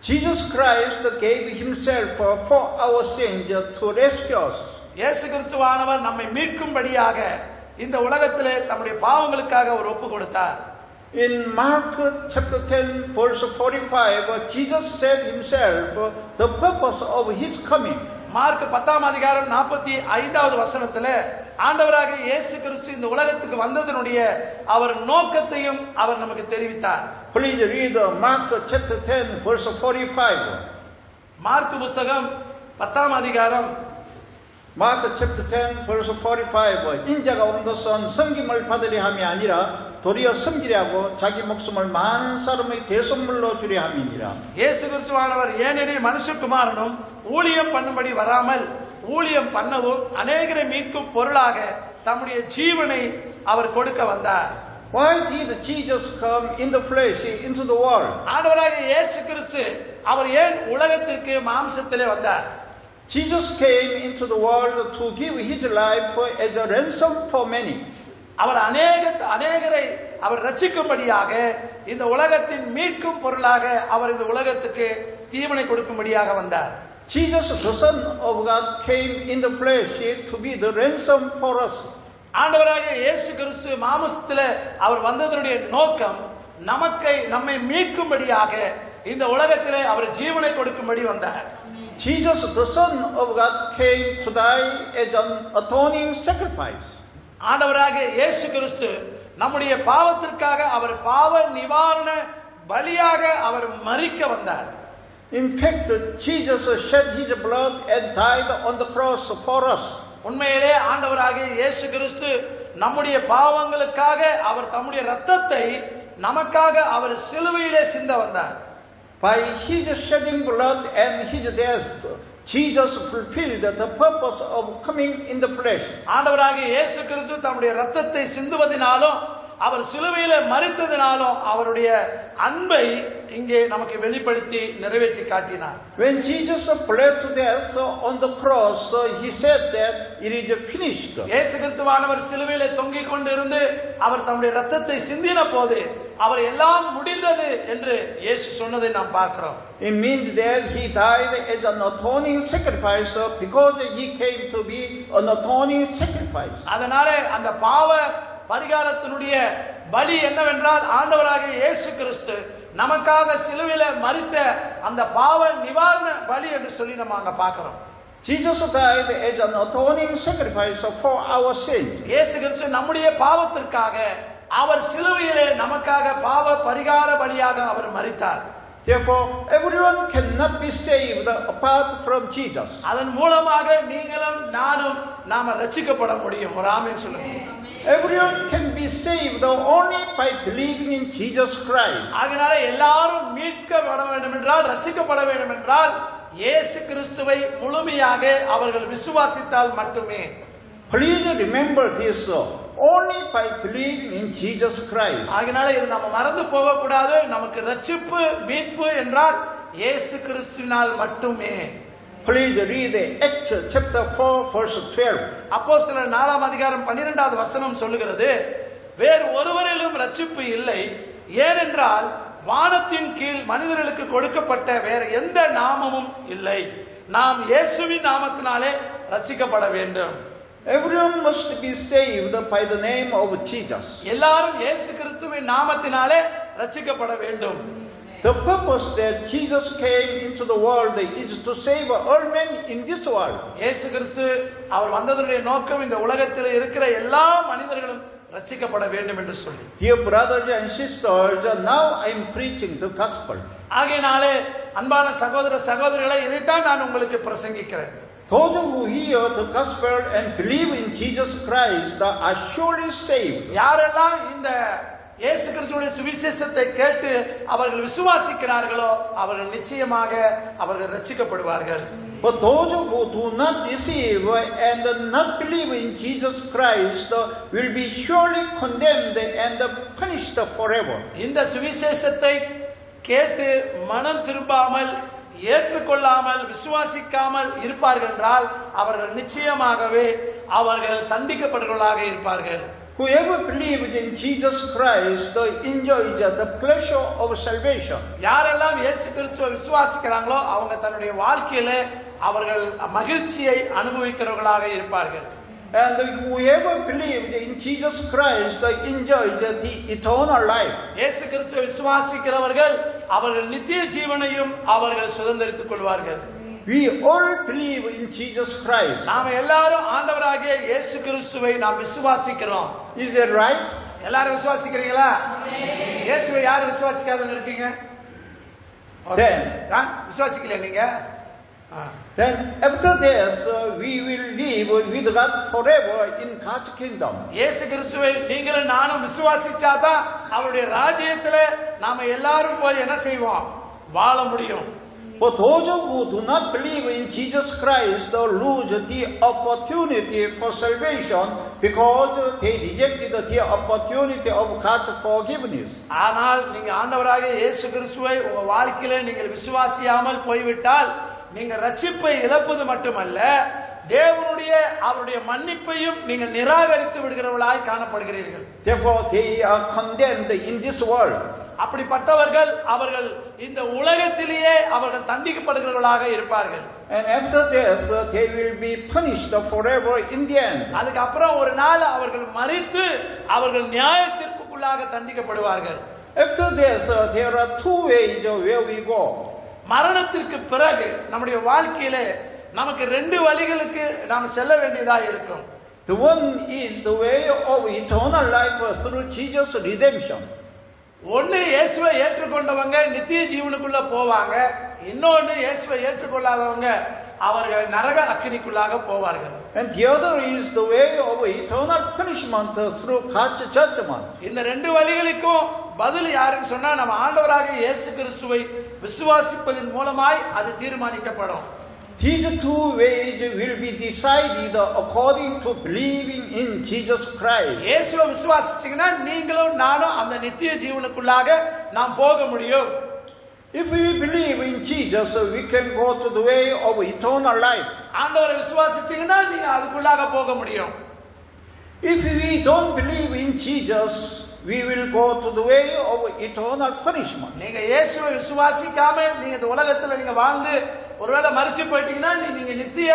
Jesus Christ gave himself for our sins to rescue us. இயேசு கிறிஸ்துவானவர் நம்மை மீட்கும்படியாக இந்த உலகத்திலே தம்முடைய பாவங்களுக்காக அவர் ஒப்பு கொடுத்தார். In Mark chapter 10 verse 45, Jesus said himself the purpose of his coming. Mark 10ஆம் அதிகாரம் 45வது வசனத்திலே ஆண்டவராகிய இயேசு கிறிஸ்து இந்த உலகத்துக்கு வந்ததனுடைய அவர் நோக்கத்தையும் அவர் நமக்கு தெரிவித்தார். Please read Mark chapter 10 verse 45. Mark புத்தகம் 10ஆம் அதிகாரம் Mark chapter 10 verse 45. 인자가 온 것은 섬김을 받으려 함이 아니라 도리어 섬기려 하고 자기 목숨을 많은 사람의 대속물로 주려 함이니라. இயேசு கிறிஸ்துவானவர் ஏனெனில் மனுஷகுமாரனும் ஊழியம் பண்ணும்படி வராமல் ஊழியம் பண்ணவும் அநேகரை மீட்கும் பொருளாக தம்முடைய ஜீவனை அவர் கொடுக்க வந்தார். Why did Jesus come in the flesh into the world? ஆண்டவராகிய இயேசு கிறிஸ்து அவர் ஏன் உலகத்திற்கு மாம்சத்திலே வந்தார்? Jesus came into the world to give his life as a ransom for many. அவர் அநேகரை அவர் ரட்சிக்கும்படியாக இந்த உலகத்தின் மீட்கும் பொருளாக அவர் இந்த உலகத்துக்கு ஜீவனை கொடுக்கும்படியாக வந்தார். Jesus, the Son of God, came in the flesh to be the ransom for us. ஆண்டவராகிய இயேசு கிறிஸ்து மாம்சத்திலே அவர் வந்ததனுடைய நோக்கம் நம்மை மீட்கும்படியாக இந்த உலகத்திலே அவர் ஜீவனை கொடுக்கும்படி வந்தார். Jesus, the Son of God, came to die as an atoning sacrifice. ஆண்டவராகிய இயேசு கிறிஸ்து நம்முடைய பாவத்திற்காக அவர் பாவ நிவாரண பலியாக அவர் மரிக்க வந்தார். In fact, Jesus shed his blood and died on the cross for us. உண்மையிலே ஆண்டவராகிய இயேசு கிறிஸ்து நம்முடைய பாவங்களுக்காக அவர் தம்முடைய இரத்தத்தை நமக்காக அவர் சிலுவையிலே சிந்த வந்தார். By his shedding blood and his death, Jesus fulfilled the purpose of coming in the flesh. ஆண்டவராகிய இயேசு கிறிஸ்து தம்முடைய இரத்தத்தை சிந்துவதினாலும் அவர் சிலுவையிலே மரித்ததினாலும் அவருடைய அன்பை இங்கே நமக்கு வெளிப்படுத்தி நிறைவேற்றி காட்டினார். When Jesus bled to death on the cross, he said that it is finished. இயேசு கிறிஸ்துவானவர் சிலுவையிலே தொங்கிக் கொண்டிருந்து அவர் தம்முடைய இரத்தத்தை சிந்தின போது அவர் எல்லாம் முடிந்தது என்று இயேசு சொன்னதை நாம் பார்க்கிறோம். It means that he died as an atoning sacrifice because he came to be an atoning sacrifice. அதனாலே அந்த பாவ பரிகாரத்தினுடைய பலி என்னவென்றால் ஆண்டவராகிய இயேசு கிறிஸ்து நமக்காக சிலுவையிலே மரித்த அந்த பாவ நிவாரண பலி என்று சொல்லி நம்ம அங்க பார்க்கிறோம். Jesus died as an atoning sacrifice for our sins. இயேசு கிறிஸ்து நம்முடைய பாவத்திற்காக அவர் சிலுவையிலே நமக்காக பாவ பரிகார பலியாக அவர் மரித்தார். Therefore, everyone cannot be saved apart from Jesus. அதன் மூலமாக நீங்களும் நானும் நாம ரட்சிக்கப்பட முடியும். ஒரு ஆமென் சொல்லுங்க. Everyone can be saved only by believing in Jesus Christ. ஆகையால எல்லாரும் மீட்கப்பட வேண்டும் என்றால் ரட்சிக்கப்பட வேண்டும் என்றால் இயேசு கிறிஸ்துவை முழுமையாக அவர்கள் விசுவாசித்தால் மட்டுமே. Please remember this. Only by believing in Jesus Christ. ஆகையால இது நம்ம மறந்து போக கூடாது. நமக்கு ரட்சிப்பு மீட்பு என்றால் இயேசு கிறிஸ்துவினால் மட்டுமே. Please read Acts chapter 4 verse 12. அப்போஸ்தலர் 4ஆம் அதிகாரம் 12வது வசனம் சொல்லுகிறது, வேறு ஒருவரிலும் ரட்சிப்பு இல்லை, ஏனென்றால் வானத்தின் கீழ் மனிதர்களுக்கு கொடுக்கப்பட்ட வேற எந்த நாமமும் இல்லை. நாம் இயேசுவின் நாமத்தினாலே ரட்சிக்கப்பட வேண்டும். Everyone must be saved by the name of Jesus. எல்லாரும் இயேசு கிறிஸ்துவின் நாமத்தினாலே ரட்சிக்கப்பட வேண்டும். The purpose that Jesus came into the world is to save all men in this world. இயேசு கிறிஸ்து அவர் வந்ததனுடைய நோக்கம் இந்த உலகத்தில் இருக்கிற எல்லா மனிதர்களும் ரட்சிக்கப்பட வேண்டும் என்று சொல்லி. Dear brothers and sisters, now I am preaching the gospel. ஆகையினாலே அன்பான சகோதர சகோதரிகளை இதைத்தான் நான் உங்களுக்கு பிரசங்கிக்கிறேன். Those who hear the gospel and believe in Jesus Christ are surely saved. யாரெல்லாம் இந்த இயேசு கிறிஸ்துவின் சுவிசேஷத்தை கேட்டு அவர்கள் விசுவாசிக்கிறார்களோ அவர்கள் நிச்சயமாக அவர்கள் ரட்சிக்கப்படுவார்கள். But those who do not receive and not believe in Jesus Christ will be surely condemned and punished forever. இந்த சுவிசேஷத்தை கேட்டு மனம் திரும்பாமல் ஏற்றுக்கொள்ளாமல் விசுவாசிக்காமல் இருப்பார்கள் என்றால் அவர்கள் நிச்சயமாகவே அவர்கள் தண்டிக்கப்படுவர்களாக இருப்பார்கள். Whoever believes in Jesus Christ enjoys the pleasure of salvation. யாரெல்லாம் இயேசு கிறிஸ்துவை விசுவாசிக்கிறாங்களோ அவங்க தன்னுடைய வாழ்க்கையில அவர்கள் மகிழ்ச்சியை அனுபவிக்கிறவர்களாக இருப்பார்கள். And whoever believes in Jesus Christ enjoys the eternal life. இயேசு கிறிஸ்துவை விசுவாசிக்கிறவர்கள் அவர்கள் நித்திய ஜீவனையும் அவர்கள் சுதந்தரித்துக் கொள்வார்கள். We all believe in Jesus Christ. நாம எல்லாரும் ஆண்டவராகிய இயேசு கிறிஸ்துவை நாம் விசுவாசிக்கிறோம். Is that right? எல்லாரும் விசுவாசிக்கிறீங்களா? இயேசுவை யார் விசுவாசிக்காதவங்க இருக்கீங்க? விசுவாசிக்கல நீங்க? Then after this we will live with God forever in God's kingdom. இயேசு கிறிஸ்துவை நீங்களும் நானும் விசுவாசிச்சாதான் அவருடைய ராஜ்யத்துல நாம எல்லாரும் போய் என்ன செய்வோம்? வாழ முடியும். But those who do not believe in Jesus Christ lose the opportunity for salvation because they rejected the opportunity of God's forgiveness. ஆனால் நீங்க ஆண்டவராகிய இயேசு கிறிஸ்துவை உங்க வாழ்க்கையில நீங்கள் விசுவாசியாமல் போய்விட்டால் நீங்க ரட்சிப்பை இழப்பது மட்டுமல்ல தேவனுடைய அவருடைய மன்னிப்பையும் நீங்கள் நிராகரித்து விடுகிறவர்களாய் காணப்படுகிறீர்கள். Therefore they are condemned in this world. அப்படிப்பட்டவர்கள் அவர்கள் இந்த உலகத்திலேயே அவர்கள் தண்டிக்கப்படுகிறவர்களாக இருப்பார்கள். And after this they will be punished forever in the end. அதுக்கு அப்புறம் ஒரு நாள் அவர்கள் மரித்து அவர்கள் நியாய தீர்ப்புக்குள்ளாக தண்டிக்கப்படுவார்கள். After this there are two ways where we go. மரணத்திற்கு பிறகு நம்முடைய வாழ்க்கையில நமக்கு ரெண்டு வழிகளுக்கு நாம் செல்ல வேண்டியதா இருக்கும். The one is the way of eternal life through Jesus' redemption. ஒன்னு இயேசுவை ஏற்றுக்கொண்டவங்க நித்திய ஜீவனுக்குள்ள போவாங்க. இன்னொன்னு இயேசுவை ஏற்றுக்கொள்ளாதவங்க அவர்கள் நரக அக்கினிக்குள்ளாக போவார்கள். And the other is the way of eternal punishment through God's judgment. இந்த ரெண்டு வழிகளுக்கும் பதில் யாருன்னு சொன்னா நம்ம ஆண்டவராகிய இயேசு கிறிஸ்துவை விசுவாசிப்பதன் மூலமாய் அது தீர்மானிக்கப்படும். These two ways will be decided according to believing in Jesus Christ. இயேசுவை விசுவாசிச்சீங்கன்னா நீங்களும் நானும் அந்த நித்திய ஜீவனுக்குள்ளாக நாம் போக முடியும். If we believe in Jesus, we can go to the way of eternal life. ஆண்டவரை விசுவாசிச்சீங்கன்னா நீங்க அதுக்குள்ளாக போக முடியும். If we don't believe in Jesus, we will go to the way of eternal punishment. நீங்க இயேசுவை விசுவாசிக்காம நீங்க இந்த உலகத்துல நீங்க வாழ்ந்து ஒருவேளை மரிச்சு போயிட்டீங்கன்னா நீங்க நித்திய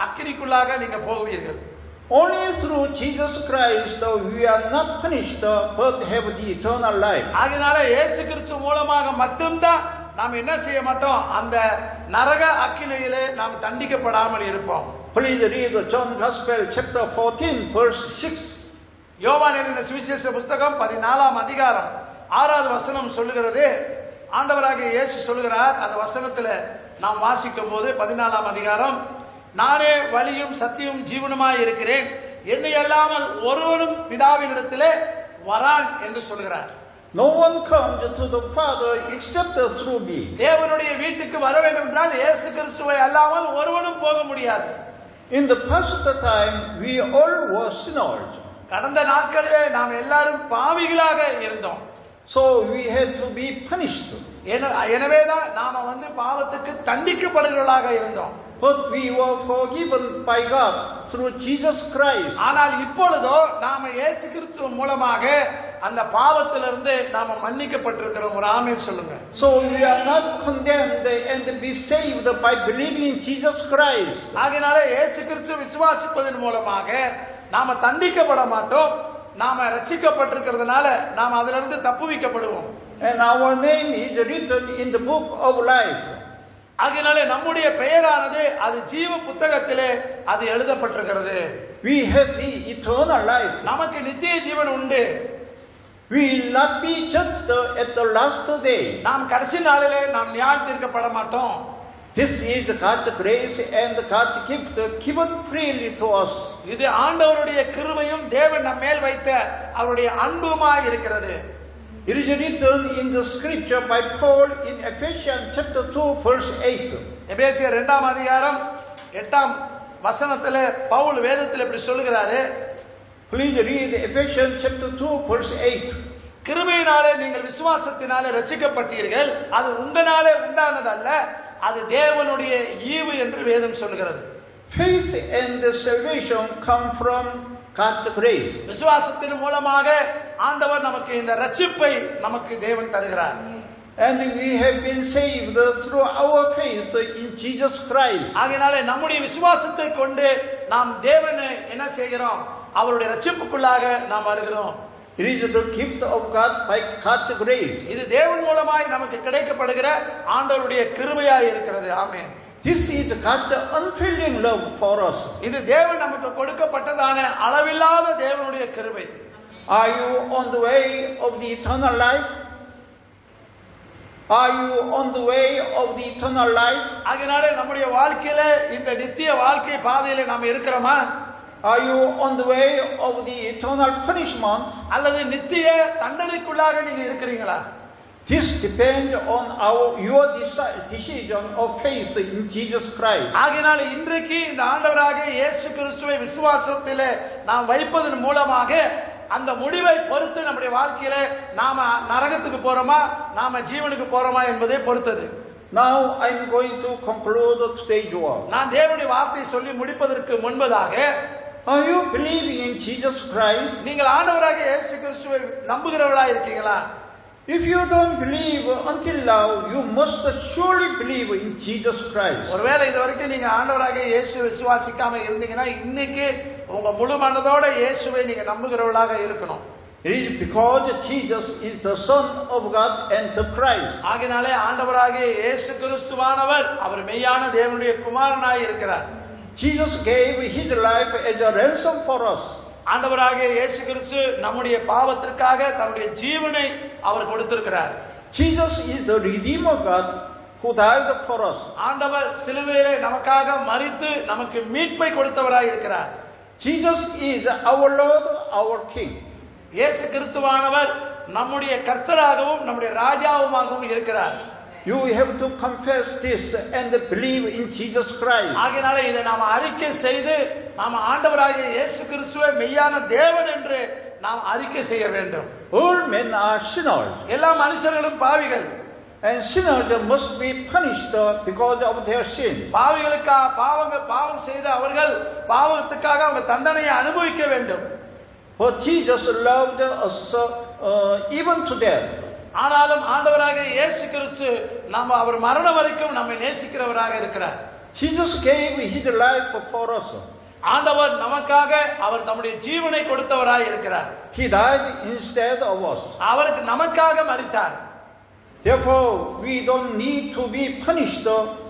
அக்கினிக்குள்ளாக நீங்க போவீர்கள். Only through Jesus Christ we are not punished but have the eternal life. ஆகையால இயேசு கிறிஸ்து மூலமாக மட்டும்தான் நாம் என்ன செய்ய மாட்டோம்? அந்த நரக அக்கினியிலே நாம் தண்டிக்கப்படாமல் இருப்போம். Please read John Gospel chapter 14 verse 6. யோவான் எழுதின சுவிசேஷ புத்தகம் 14ஆம் அதிகாரம் 6வது வசனம் சொல்லுகிறது. ஆண்டவராகிய இயேசு சொல்லுகிறார். அந்த வசனத்துல நாம் வாசிக்கும் போது 14ஆம் அதிகாரம், நானே வழியும் சத்தியமும் ஜீவனுமாய் இருக்கிறேன், என்னை அல்லாமல் ஒருவனும் பிதாவினிடத்திலே வரான் என்று சொல்கிறார். No one comes to the Father except through me. தேவனுடைய வீட்டுக்கு வர வேண்டும் என்றால் இயேசு கிறிஸ்துவை அல்லாமல் ஒருவனும் போக முடியாது. In the past time we all were sinners. கடந்த நாட்களிலே நாம் எல்லாரும் பாவிகளாக இருந்தோம். So we had to be punished. எனவேதான் நாம பாவத்துக்கு தண்டிக்கப்படுகிறவர்களாக இருந்தோம். But we were forgiven by God through Jesus Christ. ஆனால் இப்பொழுதோ நாம இயேசு கிறிஸ்து மூலமாக அந்த பாவத்திலிருந்து நாம மன்னிக்கப்பட்டிருக்கிறோம். ஒரு ஆமென் சொல்லுங்க. So we are not condemned and be saved by believing in Jesus Christ. ஆகையால இயேசு கிறிஸ்துவை விசுவாசிப்பதன் மூலமாக நாம தண்டிக்கப்பட மாட்டோம். நாம ரட்சிக்கப்பட்டிருக்கிறதுனால நாம அதிலிருந்து தப்புவிக்கப்படுவோம். And our name is written in the book of life. ஆகையால நம்முடைய பெயரானது அது ஜீவ புத்தகத்திலே அது எழுதப்பட்டிருக்கிறது. We have the eternal life. நமக்கு நித்திய ஜீவன் உண்டு. We will not be judged at the last day. நாம் கடைசி நாளிலே நாம் நியாயம் தீர்க்கப்பட மாட்டோம். This is God's grace and God's gift given freely to us. இது ஆண்டவருடைய கிருபையும் தேவன் நம்ம மேல் வைத்த அவருடைய அன்புமாய் இருக்கிறது. It is written in the scripture by Paul in Ephesians chapter 2 verse 8. எபேசியர் 2ஆம் அதிகாரம் 8ஆம் வசனத்திலே பவுல் வேதத்தில் இப்படி சொல்கிறாரு. Please read Ephesians chapter 2 verse 8. கிருபையினாலே நீங்கள் விசுவாசத்தினாலே ரட்சிக்கப்பட்டீர்கள். அது உங்களாலே உண்டானதல்ல, அது தேவனுடைய ஈவு என்று வேதம் சொல்கிறது. Faith and salvation come from God's grace. விசுவாசத்தின் மூலமாக ஆண்டவர் நமக்கு இந்த ரட்சிப்பை நமக்கு தேவன் தருகிறார். And we have been saved through our faith in Jesus Christ. ஆகையாலே நம்முடைய விசுவாசத்தை கொண்டு நாம் தேவனை என்ன செய்கிறோம்? அவருடைய ரட்சிப்புக்குள்ளாக நாம் வருகிறோம். It is the gift of God by God's grace. இது தேவன் மூலமாய் நமக்கு கிடைக்கப்படுகிற ஆண்டவருடைய கிருபையாய் இருக்கிறது. ஆமென். This is God's unfailing love for us. இது தேவன் நமக்கு கொடுக்கப்பட்டதான அளவில்லாத தேவனுடைய கிருபை. Are you on the way of the eternal life? Are you on the way of the eternal life? ஆகையாலே நம்முடைய வாழ்க்கையில இந்த நித்திய வாழ்க்கை பாதையில நாம் இருக்கிறோமா? Are you on the way of the eternal punishment? அல்லது நித்திய தண்டனைக்குள்ளாக நீங்க இருக்கிறீங்களா? This depends on your decision of faith in Jesus Christ. ஆகையால் இன்றைக்கு இந்த ஆண்டவராக இயேசு கிறிஸ்துவை விசுவாசத்திலே நாம் வைப்பதன் மூலமாக அந்த முடிவை பொறுத்து நம்முடைய வாழ்க்கையில நாம நரகத்துக்கு போறோமா நாம ஜீவனுக்கு போறோமா என்பதை பொறுத்தது. Now I am going to conclude today's word. நான் தேவனுடைய வார்த்தையை சொல்லி முடிப்பதற்கு முன்பதாக, are you believing in Jesus Christ? நீங்கள் ஆண்டவராக இயேசு கிறிஸ்துவை நம்புகிறவர்களா இருக்கீங்களா? If you don't believe until now, you must surely believe in Jesus Christ. ஒருவேளை இதுவரைக்கும் நீங்க ஆண்டவராக இயேசுவை விசுவாசிக்காம இருந்தீங்கன்னா இன்னைக்கு உங்க முழு மனதோட இயேசுவை நீங்க நம்புகிறவர்களாக இருக்கணும். It is because Jesus is the Son of God and the Christ. ஆகையாலே ஆண்டவராகிய இயேசு கிறிஸ்துவானவர் அவர் மெய்யான தேவனுடைய குமாரனாய் இருக்கிறார். Jesus gave his life as a ransom for us. ஆண்டவராகிய இயேசு கிறிஸ்து நம்முடைய பாவத்திற்காக தன்னுடைய ஜீவனை அவர் கொடுத்திருக்கிறார். Jesus is the Redeemer God who died for us. ஆண்டவர் சிலுவையிலே நமக்காக மரித்து நமக்கு மீட்பை கொடுத்தவராய் இருக்கிறார். Jesus is our Lord, our King. இயேசு கிறிஸ்துவானவர் நம்முடைய கர்த்தராகவும் நம்முடைய ராஜாவுமாகவும் இருக்கிறார். You have to confess this and believe in Jesus Christ. ஆகையாலே இதை நாம் அறிக்கை செய்து நாம் ஆண்டவராகிய இயேசு கிறிஸ்துவை மெய்யான தேவன் என்று நாம் அறிக்கை செய்ய வேண்டும். All men are sinners. எல்லா மனுஷர்களும் பாவிகள். And sinners must be punished because of their sin. பாவம் செய்த அவர்கள் பாவத்துக்காக அவங்க தண்டனையை அனுபவிக்க வேண்டும். For Jesus loved us even to death. ஆனாலும் ஆண்டவராக இயேசு கிறிஸ்து நம்ம அவர் மரணம் வரைக்கும் நம்மை நேசிக்கிறவராக இருக்கிறார். Jesus gave his life for us. ஆண்டவர் நமக்காக அவர் தம்முடைய ஜீவனை கொடுத்தவராய் இருக்கிறார். He died instead of us. அவருக்கு நமக்காக மரித்தார். Therefore we don't need to be punished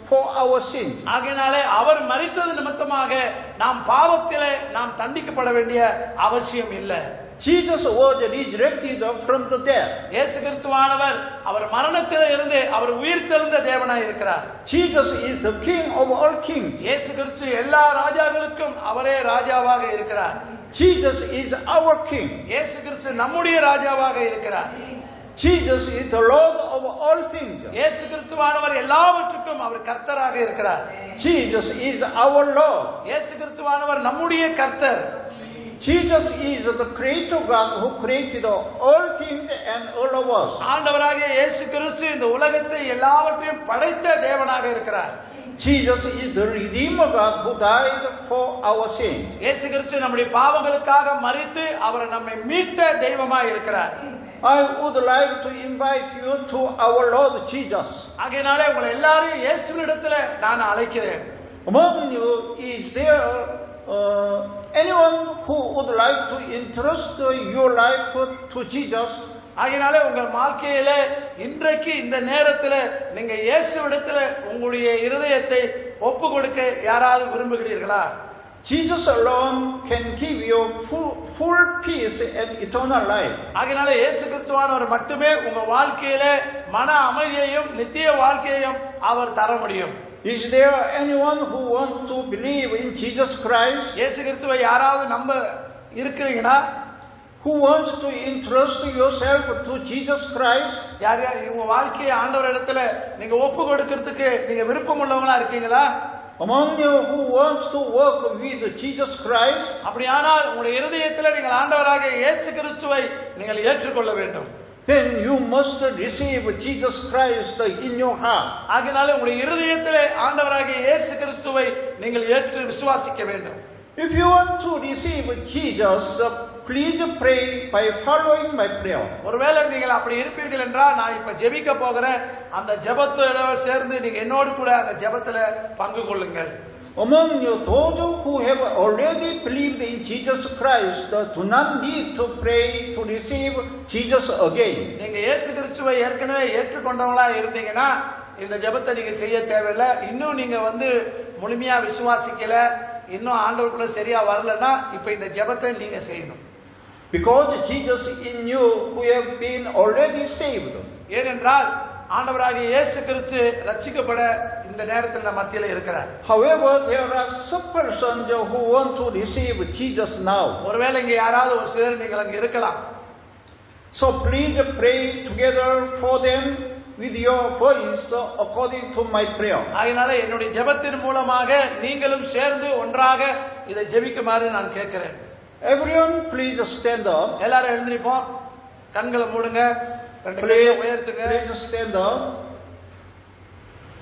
for our sins. ஆகையாலே அவர் மரித்தது நிமித்தமாக நாம் பாவத்திலே நாம் தண்டிக்கப்பட வேண்டிய அவசியம் இல்லை. Jesus was resurrected from the dead. இயேசு கிறிஸ்துவானவர் அவர் மரணத்திலே இருந்து அவர் உயிர்த்தெழுந்த தேவனாய் இருக்கிறார். Jesus is the King of all kings. இயேசு கிறிஸ்து எல்லா ராஜாக்களுக்கும் அவரே ராஜாவாக இருக்கிறார். Jesus is our King. இயேசு கிறிஸ்து நம்முடைய ராஜாவாக இருக்கிறார். Jesus is the Lord of all things. இயேசு கிறிஸ்துவானவர் எல்லாவற்றுக்கும் அவர் கர்த்தராக இருக்கிறார். Jesus is our Lord. இயேசு கிறிஸ்துவானவர் நம்முடைய கர்த்தர். Jesus is the creator God who created all things and all of us. ஆண்டவராகிய இயேசு கிறிஸ்து இந்த உலகத்தை எல்லாவற்றையும் படைத்த தேவனாக இருக்கிறார். Jesus is the Redeemer God who died for our sins. இயேசு கிறிஸ்து நம்முடைய பாவங்களுக்காக மரித்து அவர் நம்மை மீட்ட தெய்வமாய் இருக்கிறார். I would like to invite you to our Lord Jesus. ஆகையினாலே உங்களை எல்லாரையும் இயேசுவினிடத்துல நான் அழைக்கிறேன். Among you, is there anyone who would like to entrust your life to Jesus? ஆகையினாலே உங்கள் வாழ்க்கையில இன்றைக்கு இந்த நேரத்துல நீங்க இயேசுவிடத்துல உங்களுடைய இருதயத்தை ஒப்பு கொடுக்க யாராவது விரும்புகிறீர்களா? Jesus alone can give you full peace and eternal life. ஆகையினாலே இயேசு கிறிஸ்துவானவர் மட்டுமே உங்க வாழ்க்கையில மன அமைதியையும் நித்திய வாழ்க்கையையும் அவர் தர முடியும். Is there anyone who wants to believe in Jesus Christ? இயேசு கிறிஸ்துவை யாராவது நம்ப இருக்கிறீங்களா? Who wants to entrust yourself to Jesus Christ? யார் யார் உங்க வாழ்க்கையை ஆண்டவரிடத்துல நீங்க ஒப்பு கொடுக்கிறதுக்கு நீங்க விருப்பம் உள்ளவங்களா இருக்கீங்களா? Among you who wants to walk with Jesus Christ? அப்படியானால் உங்களுடைய இருதயத்தில் நீங்கள் ஆண்டவராகிய இயேசு கிறிஸ்துவை நீங்கள் ஏற்றுக்கொள்ள வேண்டும். Then you must receive Jesus Christ in your heart. ஆகையால் உங்களுடைய இருதயத்திலே ஆண்டவராகிய இயேசு கிறிஸ்துவை நீங்கள் ஏற்று விசுவாசிக்க வேண்டும். If you want to receive Jesus, please pray by following my prayer. ஒருவேளை நீங்கள் அப்படி இருப்பீர்கள் என்றால் நான் இப்ப ஜெபிக்க போகிறேன், அந்த ஜெபத்தோட சேர்ந்து நீங்க என்னோடு கூட அந்த ஜெபத்துல பங்கு கொள்ளுங்கள். Among you, those who have already believed in Jesus Christ do not need to pray to receive Jesus again. நீங்க இயேசு கிறிஸ்துவை ஏற்கனவே ஏற்றுக்கொண்டவங்களா இருந்தீங்கன்னா இந்த ஜெபத்தை நீங்க செய்ய தேவையில்லை. இன்னும் நீங்க முழுமையா விசுவாசிக்கல, இன்னும் ஆண்டவருக்குள்ள சரியா வரலன்னா இப்ப இந்த ஜெபத்தை நீங்க செய்யணும். Because Jesus in you who have been already saved. ஏனென்றால் ஆண்டவராகிய இயேசு கிறிஸ்து ரட்சிக்கப்பட இந்த நேரத்தில் நம்ம மத்தியில இருக்கிறார். However, there are some persons who want to receive Jesus now. ஒருவேளை இங்க யாராவது ஒரு சிலர் நீங்கள் அங்க இருக்கலாம். So please pray together for them with your voice according to my prayer. ஆகையால என்னுடைய ஜெபத்தின் மூலமாக நீங்களும் சேர்ந்து ஒன்றாக இதை ஜெபிக்குமாறு நான் கேட்கிறேன். Everyone please stand up. எல்லாரும் எழுந்திருப்போம், கண்களை மூடுங்க, ரெண்டு கையை உயர்த்துங்க. Please stand up.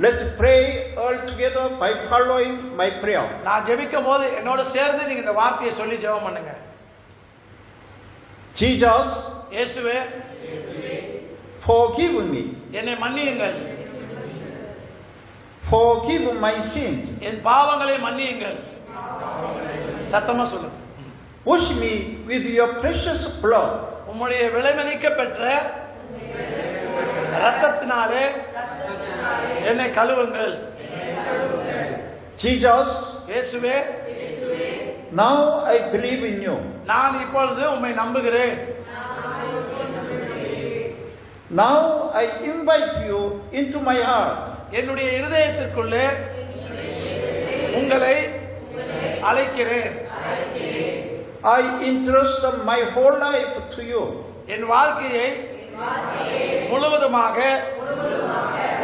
Let's pray all together by following my prayer. நான் ஜெபிக்கும் போது என்னோட சேர்ந்து நீங்க இந்த வார்த்தையை சொல்லி ஜெபம் பண்ணுங்க. Jesus, இயேசுவே, forgive me. என்னை மன்னியுங்கள். Forgive my sins. என் பாவங்களை மன்னியுங்கள். சத்தமா சொல்லுங்க. Wash me with your precious blood. உம்முடைய விலைமதிக்க பெற்ற இரத்தத்தினாலே என்னை கழுவுங்கள். Jesus, இயேசுவே, now I believe in you. நான் இப்பொழுது உம்மை நம்புகிறேன். Now I invite you into my heart. என்னுடைய இருதயத்திற்குள்ளே உங்களை அழைக்கிறேன். I entrust my whole life to you. என் வாழ்க்கையை முழுவதுமாக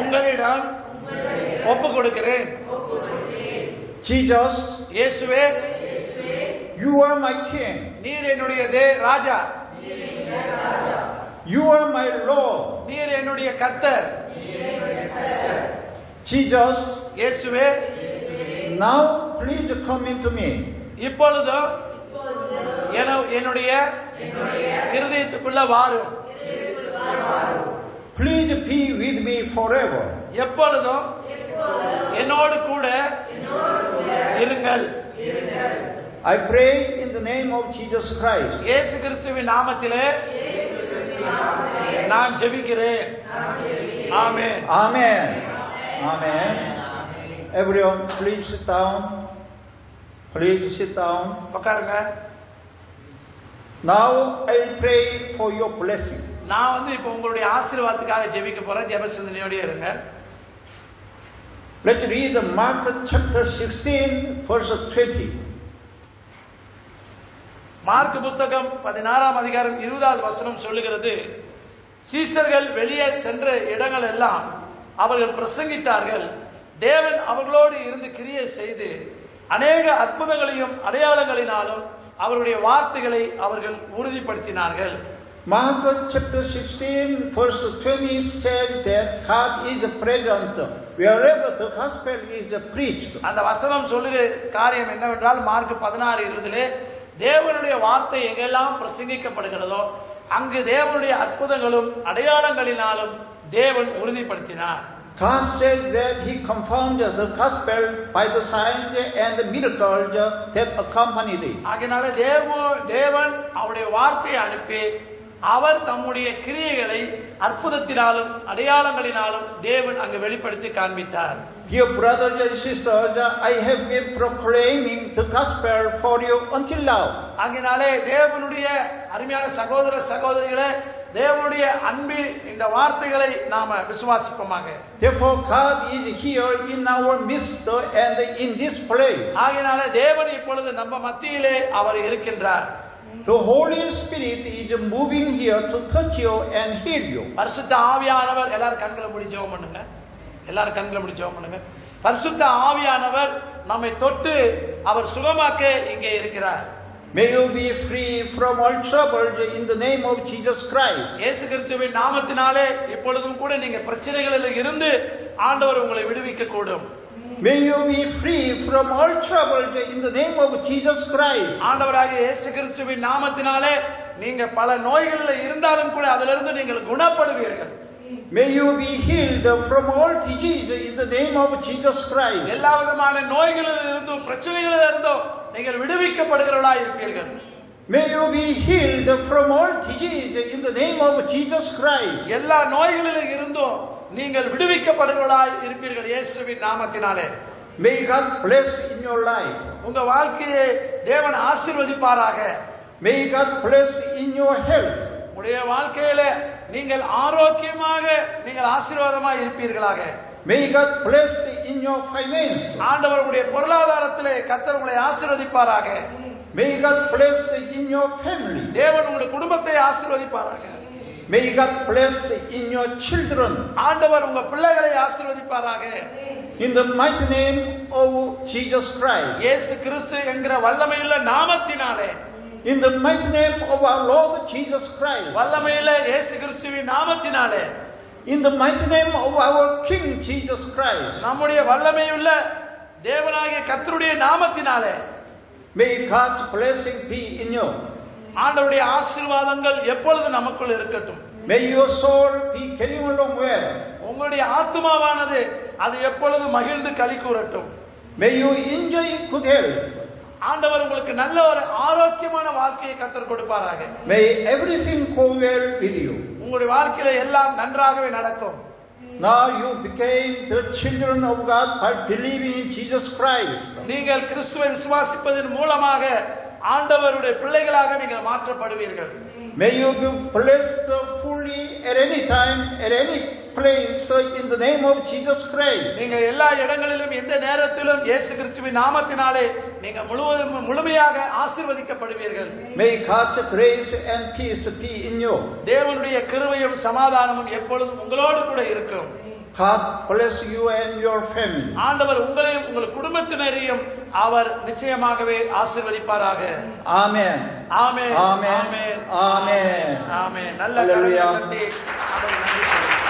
உங்களிடம் ஒப்பு கொடுக்கிறேன். Jesus, இயேசுவே, you are my king. நீர் என்னுடைய ராஜா. You are my Lord. நீர் என்னுடைய கர்த்தர். Jesus, இயேசுவே, now please come into me. இப்பொழுதும் என்னுடைய இருதயத்துக்குள்ள வாரும். Please be with me forever. எப்பொழுதும் என்னோடு கூட இருங்கள். I pray in the name of Jesus Christ. இயேசு கிறிஸ்துவின் நாமத்திலே நான் ஜெபிக்கிறேன். ஆமென். Amen. Amen. Everyone, please sit down. Please sit down. உட்காருங்க. Now I pray for your blessing. நான் இப்ப உங்களுடைய ஆசீர்வாதத்துக்காக ஜெபிக்க போறேன். ஜெப சிந்தனையோட இருங்க. Let's read Mark chapter 16 verse 20. Mark புத்தகம் 16ஆம் அதிகாரம் 20வது வசனம் சொல்லுகிறது, சீசர்கள் வெளியே சென்ற இடங்கள் எல்லாம் அவர்கள் பிரசங்கித்தார்கள். தேவன் அவர்களோடு இருந்து கிரியை செய்து அநேக அற்புதங்களையும் அடையாளங்களினாலும் அவருடைய வார்த்தைகளை அவர்கள் உறுதிப்படுத்தினார்கள். Mark chapter 16 verse 20 says that God is present wherever the gospel is preached. அந்த வசனம் சொல்லுகிற காரியம் என்னவென்றால் மார்க் 16:20 தேவனுடைய வார்த்தை எங்கெல்லாம் பிரசங்கிக்கப்படுகிறதோ அங்கு தேவனுடைய அற்புதங்களும் அடையாளங்களினாலும் தேவன் உறுதிப்படுத்தினார். God says that He confirmed the gospel by the signs and the miracles that accompanied it. ஆகையால தேவன் அவருடைய வார்த்தையை அனுப்பி அவர் தம்முடைய கிரியைகளை அற்புதத்தினாலும் அடையாளங்களினாலும் தேவன் அங்கு வெளிப்படுத்தி காண்பித்தார். Dear brothers and sisters, I have been proclaiming the gospel for you until now. ஆகையாலே தேவனுடைய அருமையான சகோதர சகோதரிகளே, தேவனுடைய அன்பின் இந்த வார்த்தைகளை நாம விசுவாசிப்போமாக. Therefore God is here in our midst and in this place. ஆகையாலே தேவன் இப்பொழுது நம்ம மத்தியிலே அவர் இருக்கின்றார். The Holy Spirit is moving here to touch you and heal you. பரிசுத்த ஆவியானவர் எல்லாரும் கண்களை மூடி ஜெபம் பண்ணுங்க. எல்லாரும் கண்களை மூடி ஜெபம் பண்ணுங்க. பரிசுத்த ஆவியானவர் நம்மை தொட்டு அவர் சுகமாக்க இங்கே இருக்கிறார். May you be free from all troubles in the name of Jesus Christ. இயேசு கிறிஸ்துவின் நாமத்தினாலே இப்பொழுதும் கூட நீங்க பிரச்சனைகளில் இருந்து ஆண்டவர் உங்களை விடுவிக்க கூடும். May you be free from all troubles in the name of Jesus Christ. ஆண்டவராகிய இயேசு கிறிஸ்துவின் நாமத்தினாலே நீங்க பல நோய்களில் இருந்தாலும் கூட அதிலிருந்து நீங்கள் குணப்படுவீர்கள். May you be healed from all disease in the name of Jesus Christ. எல்லா விதமான நோய்களில் இருந்தும் பிரச்சனைகளில் இருந்தும் நீங்கள் விடுவிக்கப்படுகிறவர்களாய் இருப்பீர்கள். May you be healed from all disease in the name of Jesus Christ. எல்லா நோய்களில் இருந்தும் நீங்கள் விடுவிக்கப்படுகிறவர்களாய் இருப்பீர்கள் இயேசுவின் நாமத்தினாலே. May God bless in your life. உங்க வாழ்க்கையை தேவன் ஆசீர்வதிப்பாராக. May God bless in your health. உங்களுடைய வாழ்க்கையில நீங்கள் ஆரோக்கியமாக நீங்கள் ஆசீர்வாதமாய் இருப்பீர்களாக. May God bless in your finance. ஆண்டவர் உங்களுடைய பொருளாதாரத்திலே கர்த்தர் உங்களை ஆசீர்வதிப்பாராக. May God bless in your family. தேவன் உங்களுடைய குடும்பத்தை ஆசீர்வதிப்பாராக. May God bless in your children. ஆண்டவர் உங்க பிள்ளைகளை ஆசீர்வதிப்பாராக. In the mighty name of Jesus Christ. இயேசு கிறிஸ்து என்கிற வல்லமையுள்ள நாமத்தினாலே. In the mighty name of our Lord Jesus Christ. வல்லமையுள்ள இயேசு கிறிஸ்துவின் நாமத்தினாலே. In the mighty name of our King Jesus Christ. நம்முடைய வல்லமையுள்ள தேவனாகிய கர்த்தருடைய நாமத்தினாலே. May God's blessing be in you. ஆண்டவருடைய ஆசீர்வாதங்கள் எப்பொழுது நமக்குள் இருக்கட்டும். May your soul be getting along well. உங்களுடைய ஆத்துமாவானது அது எப்பொழுது மகிழ்ந்து களி கூறட்டும். May you enjoy good health. ஆண்டவர் உங்களுக்கு நல்ல ஒரு ஆரோக்கியமான வாழ்க்கையை கர்த்தர் கொடுப்பாராக. May everything go well with you. உங்களுடைய வாழ்க்கையில எல்லாம் நன்றாகவே நடக்கும். Now you became the children of God by believing in Jesus Christ. நீங்கள் கிறிஸ்துவை விசுவாசிப்பதன் மூலமாக ஆண்டவருடைய பிள்ளைகளாக நீங்கள் மாற்றப்படுவீர்கள். May you be blessed fully at any time, at any place in the name of Jesus Christ. நீங்கள் எல்லா இடங்களிலும் எந்த நேரத்திலும் இயேசு கிறிஸ்துவின் நாமத்தினாலே நீங்கள் முழுமையாக ஆசீர்வதிக்கப்படுவீர்கள். May God's grace and peace be in you. தேவனுடைய கிருபையும் சமாதானமும் எப்பொழுதும் உங்களோடு கூட இருக்கும். God bless you and your family. ஆண்டவர் உங்களையும் உங்கள் குடும்பத்தினரையும் அவர் நிச்சயமாகவே ஆசீர்வதிப்பாராக. Amen. ஆமென். Amen. ஆமென். Amen. ஆமென். நல்ல Hallelujah. கரங்களை தட்டி ஆண்டவரை நன்றி சொல்லுங்கள்.